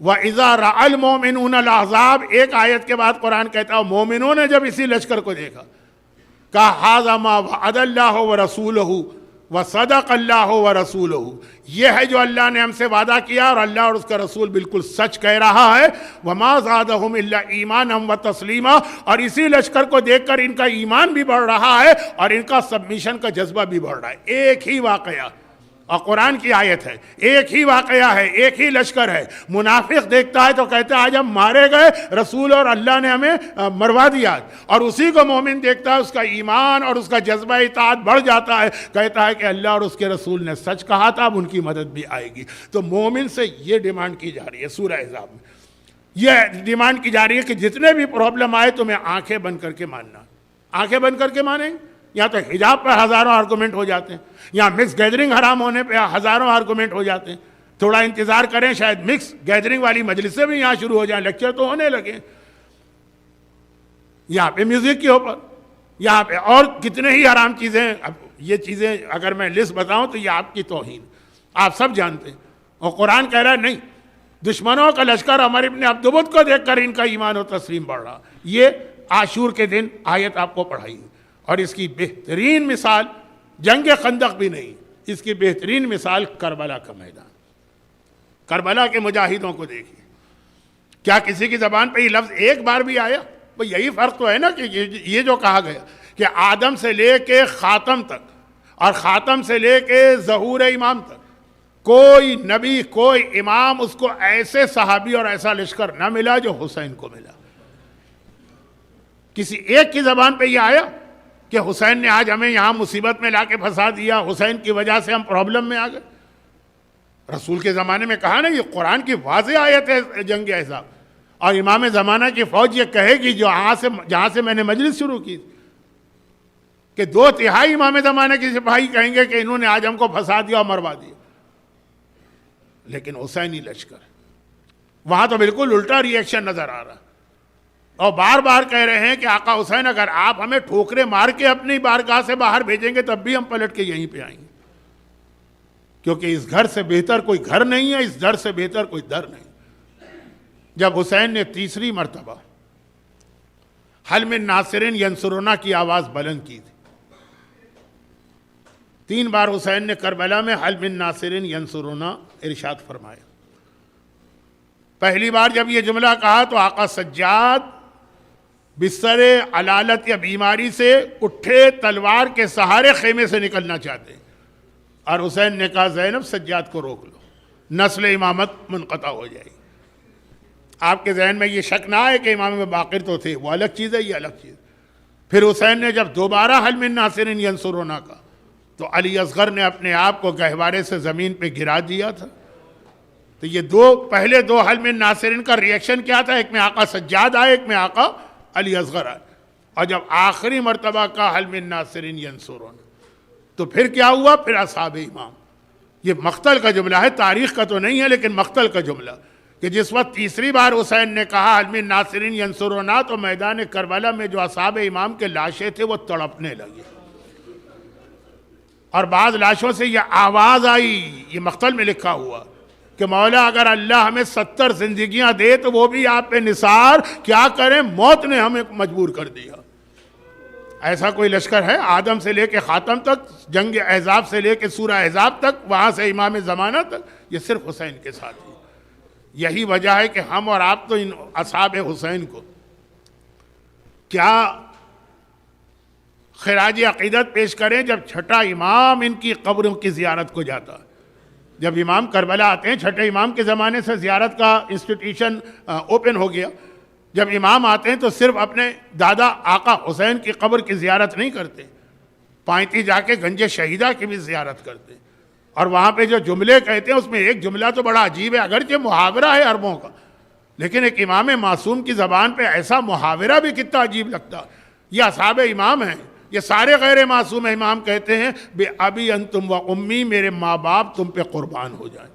وَإِذَا رَأَى الْمُؤْمِنُونَ الْأَحْزَابَ، ایک آیت کے بعد قرآن کہتا ہے مومنوں نے جب اسی لشکر کو دیکھا، کہا هَذَا مَا وَعَدَ اللَّهُ وَرَسُولُهُ وَصَدَقَ اللَّهُ وَرَسُولُهُ، یہ ہے جو اللہ نے ہم سے وعدہ کیا اور اللہ اور اس کا رسول بالکل سچ کہہ رہا ہے. وَمَا زَادَهُمْ إِلَّا إِيمَانًا وَتَسْلِيمًا، اور اسی لشکر کو دیکھ کر ان کا ایمان بھی بڑھ رہا ہے اور ان کا سبمیشن کا جذبہ بھی بڑھ رہا ہے. ایک ہی واقعہ، اور قرآن کی آیت ہے، ایک ہی واقعہ ہے، ایک ہی لشکر ہے. منافق دیکھتا ہے تو کہتا ہے آج ہم مارے گئے، رسول اور اللہ نے ہمیں مروا دیا. اور اسی کو مومن دیکھتا ہے، اس کا ایمان اور اس کا جذبہ اطاعت بڑھ جاتا ہے، کہتا ہے کہ اللہ اور اس کے رسول نے سچ کہا تھا، اب ان کی مدد بھی آئے گی. تو مومن سے یہ ڈیمانڈ کی جا رہی ہے سورہ احزاب میں. یہ ڈیمانڈ کی جا رہی ہے کہ جتنے بھی پرابلم آئے تمہیں آنکھیں بند کر کے ماننا. آنکھیں بند کر کے مانیں. یہاں تو حجاب پر ہزاروں آرگومنٹ ہو جاتے ہیں, یہاں مکس گیدرنگ حرام ہونے پہ ہزاروں آرگومنٹ ہو جاتے ہیں. تھوڑا انتظار کریں, شاید مکس گیدرنگ والی مجلسیں بھی یہاں شروع ہو جائیں, لیکچر تو ہونے لگے. یہاں پہ میوزک کے اوپر, یہاں پہ اور کتنے ہی حرام چیزیں. اب یہ چیزیں اگر میں لسٹ بتاؤں تو یہ آپ کی توہین, آپ سب جانتے ہیں. اور قرآن کہہ رہا ہے نہیں, دشمنوں کا لشکر عمر ابن عبدبد کو دیکھ کر ان کا ایمان و تسلیم بڑھ رہا. یہ عاشور کے دن آیت آپ کو پڑھائی, اور اس کی بہترین مثال جنگ خندق بھی نہیں, اس کی بہترین مثال کربلا کا میدان. کربلا کے مجاہدوں کو دیکھیے, کیا کسی کی زبان پہ یہ لفظ ایک بار بھی آیا؟ یہی فرق تو ہے نا کہ یہ جو کہا گیا کہ آدم سے لے کے خاتم تک اور خاتم سے لے کے ظہور امام تک کوئی نبی, کوئی امام اس کو ایسے صحابی اور ایسا لشکر نہ ملا جو حسین کو ملا. کسی ایک کی زبان پہ یہ آیا کہ حسین نے آج ہمیں یہاں مصیبت میں لا کے پھنسا دیا, حسین کی وجہ سے ہم پرابلم میں آ گئے؟ رسول کے زمانے میں کہا نا, یہ قرآن کی واضح آیت ہے جنگ احزاب. اور امام زمانہ کی فوج یہ کہے گی جو جہاں سے میں نے مجلس شروع کی کہ 2/3 امام زمانہ کے سپاہی کہیں گے کہ انہوں نے آج ہم کو پھنسا دیا اور مروا دیا. لیکن حسینی لشکر وہاں تو بالکل الٹا ری ایکشن نظر آ رہا, اور بار بار کہہ رہے ہیں کہ آقا حسین اگر آپ ہمیں ٹھوکرے مار کے اپنی بارگاہ سے باہر بھیجیں گے تب بھی ہم پلٹ کے یہیں پہ آئیں گے, کیونکہ اس گھر سے بہتر کوئی گھر نہیں ہے, اس در سے بہتر کوئی در نہیں. جب حسین نے تیسری مرتبہ حل من ناصرین ینصرنا کی آواز بلند کی تھی, 3 بار حسین نے کربلا میں حل من ناصرین ینصرنا ارشاد فرمایا. پہلی بار جب یہ جملہ کہا تو آقا سجاد بستر علالت یا بیماری سے اٹھے, تلوار کے سہارے خیمے سے نکلنا چاہتے, اور حسین نے کہا زینب سجاد کو روک لو, نسل امامت منقطع ہو جائے گی. آپ کے ذہن میں یہ شک نہ آئے کہ امام باقر تو تھے, وہ الگ چیز ہے, یہ الگ چیز. پھر حسین نے جب دوبارہ حل من ناصرین ینصرنا کا تو علی اصغر نے اپنے آپ کو گہوارے سے زمین پہ گرا دیا تھا. تو یہ پہلے دو حل من ناصرین کا ریئیکشن کیا تھا؟ ایک میں آقا سجاد آئے, ایک میں آقا علی اصغر آئے. اور جب آخری مرتبہ کا حل من ناصرین ینصرنا تو پھر کیا ہوا؟ پھر اصحاب امام. یہ مقتل کا جملہ ہے, تاریخ کا تو نہیں ہے, لیکن مقتل کا جملہ کہ جس وقت تیسری بار حسین نے کہا حل من ناصرین ینصرنا تو میدان کربلا میں جو اصحاب امام کے لاشیں تھے وہ تڑپنے لگے, اور بعض لاشوں سے یہ آواز آئی, یہ مقتل میں لکھا ہوا کہ مولا اگر اللہ ہمیں 70 زندگیاں دے تو وہ بھی آپ پہ نثار, کیا کریں, موت نے ہمیں مجبور کر دیا. ایسا کوئی لشکر ہے آدم سے لے کے خاتم تک, جنگ احزاب سے لے کے سورہ احزاب تک, وہاں سے امام زمانہ تک, یہ صرف حسین کے ساتھ ہی. یہی وجہ ہے کہ ہم اور آپ تو ان اصحاب حسین کو کیا خراج عقیدت پیش کریں جب چھٹا امام ان کی قبروں کی زیارت کو جاتا ہے. جب امام کربلا آتے ہیں, چھٹے امام کے زمانے سے زیارت کا انسٹیٹیوشن اوپن ہو گیا. جب امام آتے ہیں تو صرف اپنے دادا آقا حسین کی قبر کی زیارت نہیں کرتے, پائنتی جا کے گنج شہیدہ کی بھی زیارت کرتے. اور وہاں پہ جو جملے کہتے ہیں اس میں ایک جملہ تو بڑا عجیب ہے, اگرچہ محاورہ ہے عربوں کا, لیکن ایک امام معصوم کی زبان پہ ایسا محاورہ بھی کتنا عجیب لگتا. یہ اصحاب امام ہیں, یہ سارے غیر معصوم امام کہتے ہیں بے ابی انتم و امی, میرے ماں باپ تم پہ قربان ہو جائیں.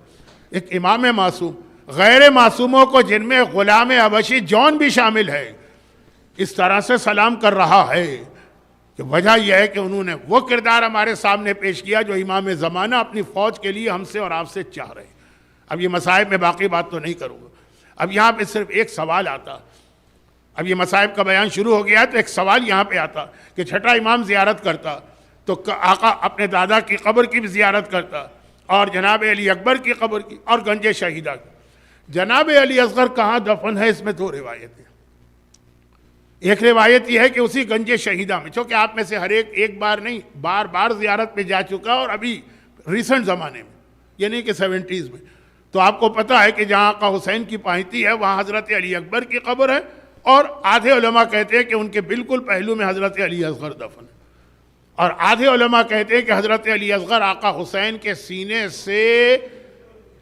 ایک امام معصوم غیر معصوموں کو جن میں غلام حبشی جون بھی شامل ہے اس طرح سے سلام کر رہا ہے, کہ وجہ یہ ہے کہ انہوں نے وہ کردار ہمارے سامنے پیش کیا جو امام زمانہ اپنی فوج کے لیے ہم سے اور آپ سے چاہ رہے ہیں. اب یہ مصائب میں باقی بات تو نہیں کروں گا. اب یہاں پہ صرف ایک سوال آتا, اب یہ مصائب کا بیان شروع ہو گیا تو ایک سوال یہاں پہ آتا کہ چھٹا امام زیارت کرتا تو آقا اپنے دادا کی قبر کی بھی زیارت کرتا, اور جناب علی اکبر کی قبر کی, اور گنج شہیدہ کی. جناب علی اصغر کہاں دفن ہے, اس میں 2 روایتیں. ایک روایت یہ ہے کہ اسی گنج شہیدہ میں, چونکہ آپ میں سے ہر ایک بار نہیں بار بار زیارت پہ جا چکا, اور ابھی ریسنٹ زمانے میں, یہ نہیں کہ 70s میں, تو آپ کو پتا ہے کہ جہاں آقا حسین کی پائنتی ہے وہاں حضرت علی اکبر کی قبر ہے, اور آدھے علماء کہتے ہیں کہ ان کے بالکل پہلو میں حضرت علی اصغر دفن ہے, اور آدھے علماء کہتے ہیں کہ حضرت علی اصغر آقا حسین کے سینے سے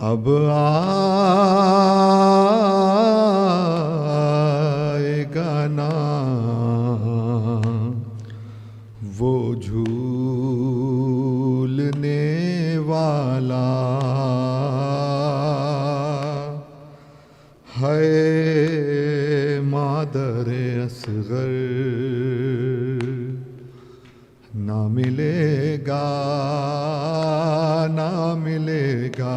اب آئے گا نا وہ جھولنے والا ہے مادر اصغر، نہ ملے گا نہ ملے گا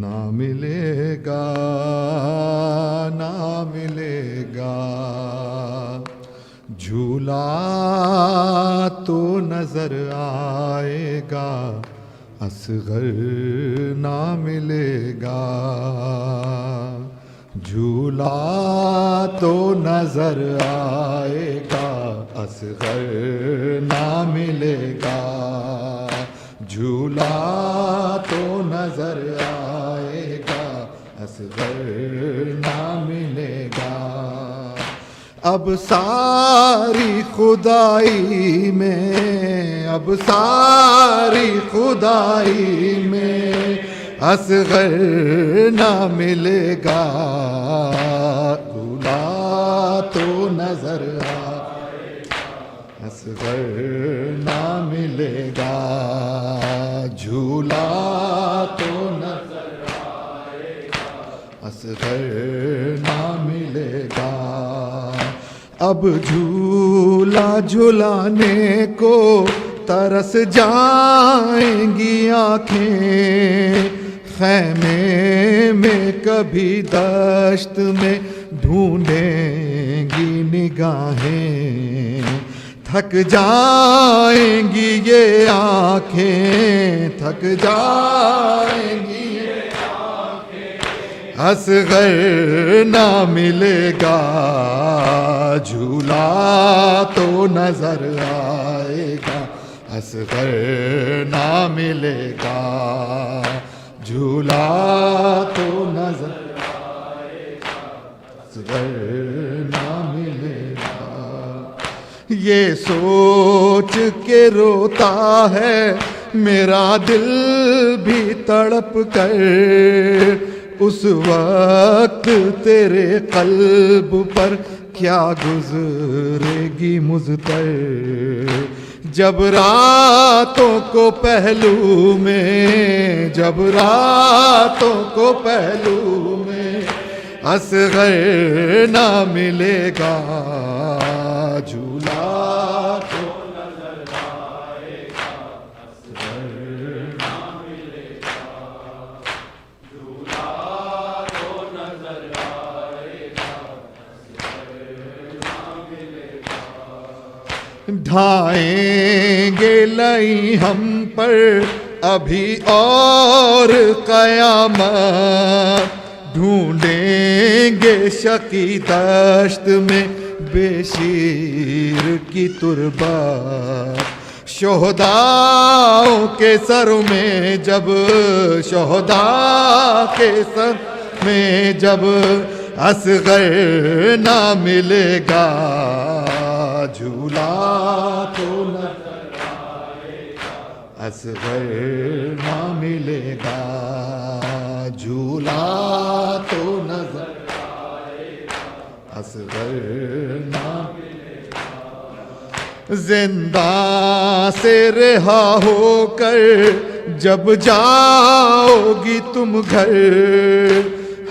نہ ملے گا نہ ملے گا، جھولا تو نظر آئے گا اصغر نہ ملے گا، جھولا تو نظر آئے گا اصغر نہ ملے گا، جھولا تو نظر آئے گا اصغر نہ ملے گا، اب ساری خدائی میں، اب ساری خدائی میں اصغر نہ ملے گا، جھولا تو نظر آئے گا اصغر نہ ملے گا، جھولا تو نظر آئے گا اصغر نہ ملے گا، اب جھولا جھلانے کو ترس جائیں گی آنکھیں، خیمے میں کبھی دشت میں ڈھونڈیں گی نگاہیں، تھک جائیں گی یہ آنکھیں، تھک جائیں گی یہ آنکھیں، اصغر نہ ملے گا، جھولا تو نظر آئے گا اصغر نہ ملے گا، جھولا تو نظر آئے گا اصغر نہ ملے گا، یہ سوچ کے روتا ہے میرا دل بھی تڑپ کر، اس وقت تیرے قلب پر کیا گزرے گی مضطر، جب راتوں کو پہلو میں، جب راتوں کو پہلو میں اصغر نہ ملے گا، جھولا تو نظر آئے گا اصغر نہ ملے گا، جھولا تو نظر آئے گا اصغر نہ ملے گا، ڈھائیں گے لئی ہم پر ابھی اور قیامت، ڈھونڈیں گے شقی دشت میں بے شیر کی تربت، شہداؤں کے سر میں جب، شہداء کے سر میں جب اصغر نہ ملے گا، جھولا تو نظر آئے گا اصغر نہ ملے گا، جھولا تو نظر آئے گا اصغر نہ ملے گا، زندہ سے رہا ہو کر جب جاؤ گی تم گھر،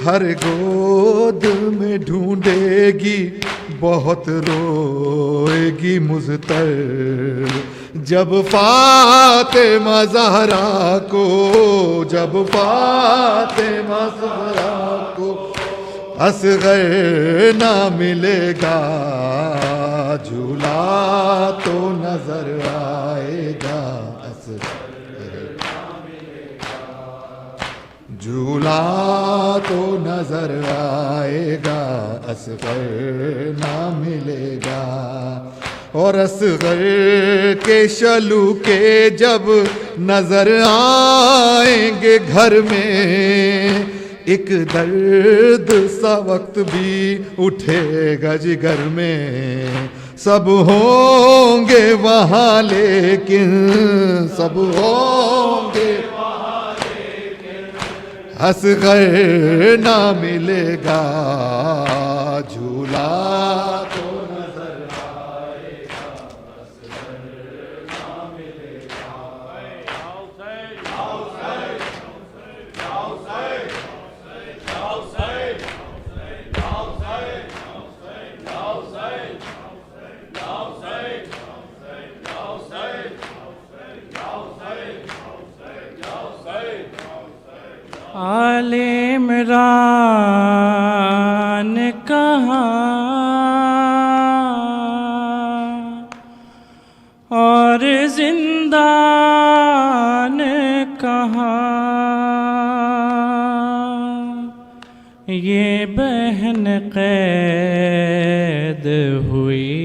ہر گود میں ڈھونڈے گی بہت روئے گی مضطر، جب فاطمہ زہرا کو، جب فاطمہ زہرا کو اصغر نہ ملے گا، جھولا تو نظر آئے گا اصغر نہ ملے گا، جھولا تو نظر آئے گا اصغر نہ ملے گا، اور اصغر کے شلو کے جب نظر آئیں گے گھر میں، ایک درد سا وقت بھی اٹھے گا جگر میں، سب ہوں گے وہاں لیکن، سب ہوں گے وہاں اصغر نہ ملے گا جھولا تو نظر آئے گا اصغر نہ ملے
آل عمران کہاں اور زندان کہاں، یہ بہن قید ہوئی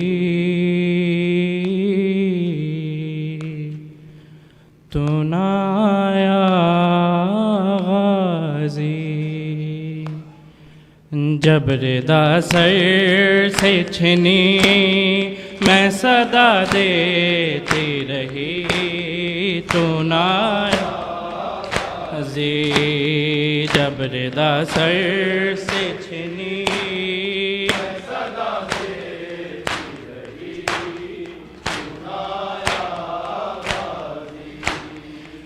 تو نہ آیا جب ردا سر سے چھنی میں صدا دیتی رہی تو نہ آیا زی، جب ردا سر سے چھنی میں صدا دیتی رہی تو نہ آیا غازی۔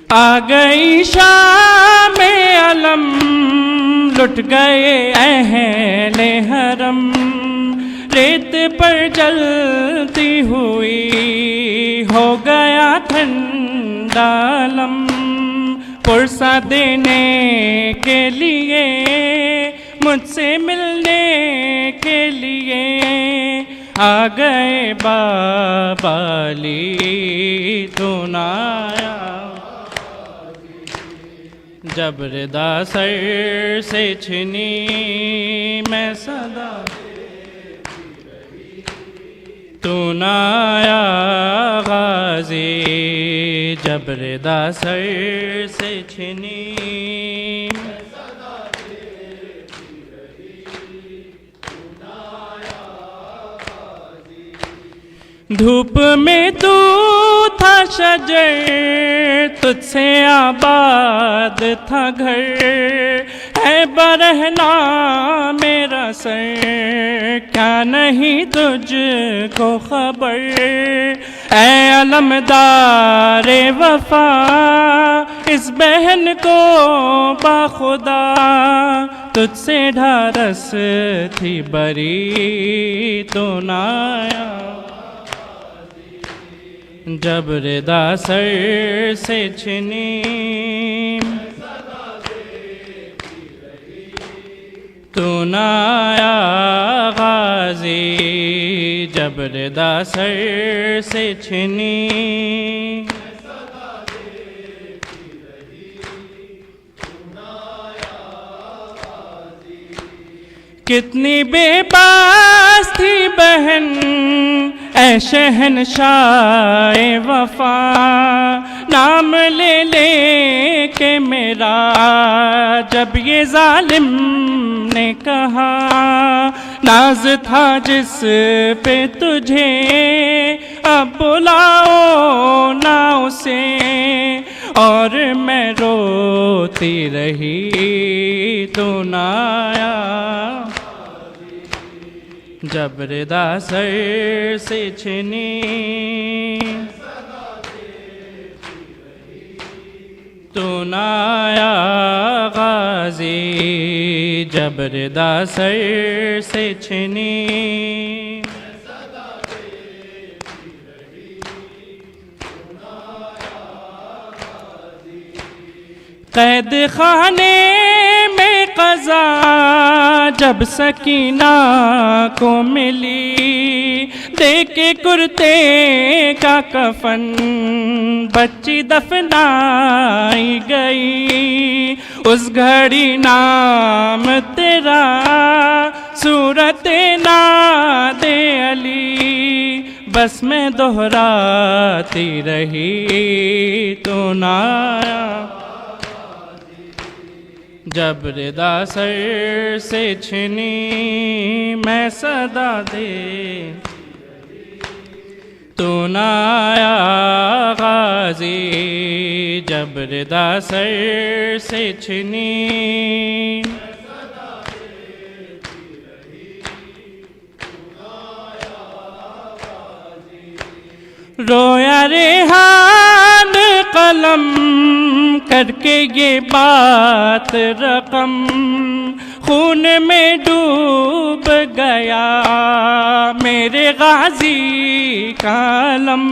آ گئی شام علم لٹ گئے اہل حرم، ریت پر جلتی ہوئی ہو گیا ٹھنڈا علم، پرسہ دینے کے لیے مجھ سے ملنے کے لیے آ گئے بابا علی تو نہ آیا جب ردا سر سے چھنی میں صدا تو نہ آیا غازی، جب ردا سر سے چھنی میں صدا دیتی رہی تو نہ آیا غازی۔ دھوپ میں تو تھا شجر تجھ سے آباد تھا گھر، ہے برہنا میرا سر کیا نہیں تجھ کو خبر، اے علمدار وفا اس بہن کو باخدا تجھ سے ڈھارس تھی بری تو نہ آیا جب ردا سر سے چھنی تو نہ آیا غازی، جب ردا سر سے چھنی کتنی بے باس تھی بہن اے شہنشاہ وفا، نام لے لے کے میرا جب یہ ظالم نے کہا، ناز تھا جس پہ تجھے اب بلاؤ نہ اسے، اور میں روتی رہی تو نہ آیا جب ردا سر سے چھنی تو نہ آیا غازی، جب ردا سر سے چھنی قید خانے میں قضا جب سکینہ کو ملی، دیکھ کے کرتے کا کفن بچی دفنائی گئی، اس گھڑی نام تیرا صورت ناد علی بس میں دہراتی رہی تو نہ آیا جب ردا سر سے چھنی میں صدا دے تو نہ آیا غازی جب ردا سر سے چھنی رویا ریحان قلم کر کے یہ بات رقم خون میں ڈوب گیا میرے غازی کا علم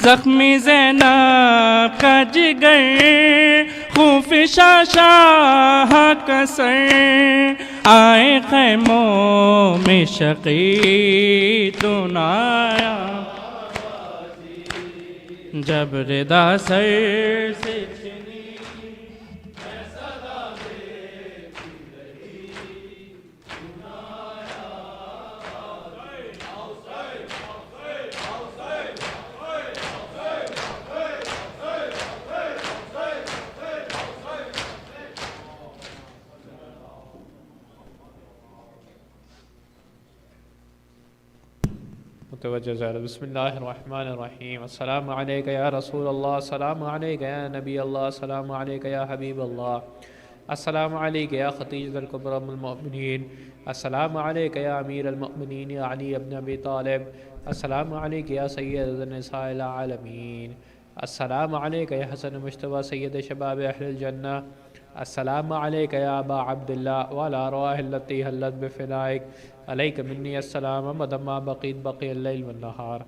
زخمی زینب کا جگر خوف شاہ کا سر آئے خیموں میں شقی تو نہ آیا جب ردا سر سے چھنی
متوجہ زیادہ بسم اللہ الرحمن الرحیم السلام علیکہ یا رسول اللہ السلام علیکہ یا نبی اللہ السلام علیکہ یا حبیب اللہ السلام علیکہ یا خطیجۃ الکبریٰ ام المؤمنین السلام علیکہ یا امیر المؤمنین یا علی ابن ابی طالب السلام علیکہ یا سید النساء العالمین السلام علیکہ یا حسن مجتبی سید شباب اہل الجنہ السلام علیکہ یا ابا عبداللہ وعلی ارواح التی حلت بفنائک علیک منی السلام مدما بقیت بقی اللیل والنہار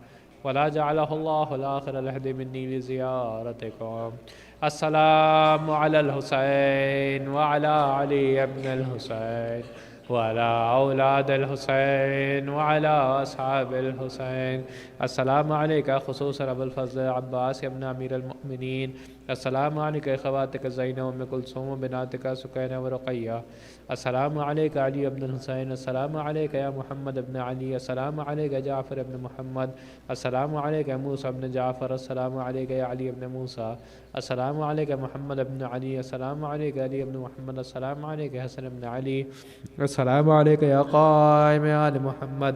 ولا جعلہ اللہ الآخر الحد منی لزیارتکم السلام علی الحسین وعلی علی ابن الحسین وعلى أولاد الحسين وعلى أصحاب الحسين السلام عليك خصوصا أبو الفضل عباس ابن أمير المؤمنين السلام عليك أخواتك زينب وأم كلثوم وبناتك سكينة ورقية السلام عليك علي بن الحسين السلام عليك يا محمد بن علي السلام عليك جعفر بن محمد السلام عليك موسى بن جعفر السلام عليك يا علي بن موسى السلام عليك محمد بن علي السلام عليك علي بن محمد السلام عليك حسن بن علي السلام عليك يا قائم آل محمد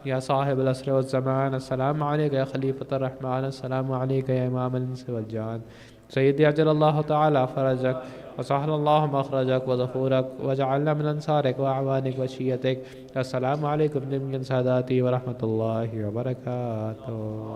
يا صاحب العصر والزمان السلام عليك يا خليفة الرحمن السلام عليك يا إمام الإنس والجان سيدي عجل الله تعالى فرجك وسهل الله مخرجك وظفورك وجعلنا من أنصارك وأعوانك وشيتك السلام عليكم من ساداتي ورحمة الله وبركاته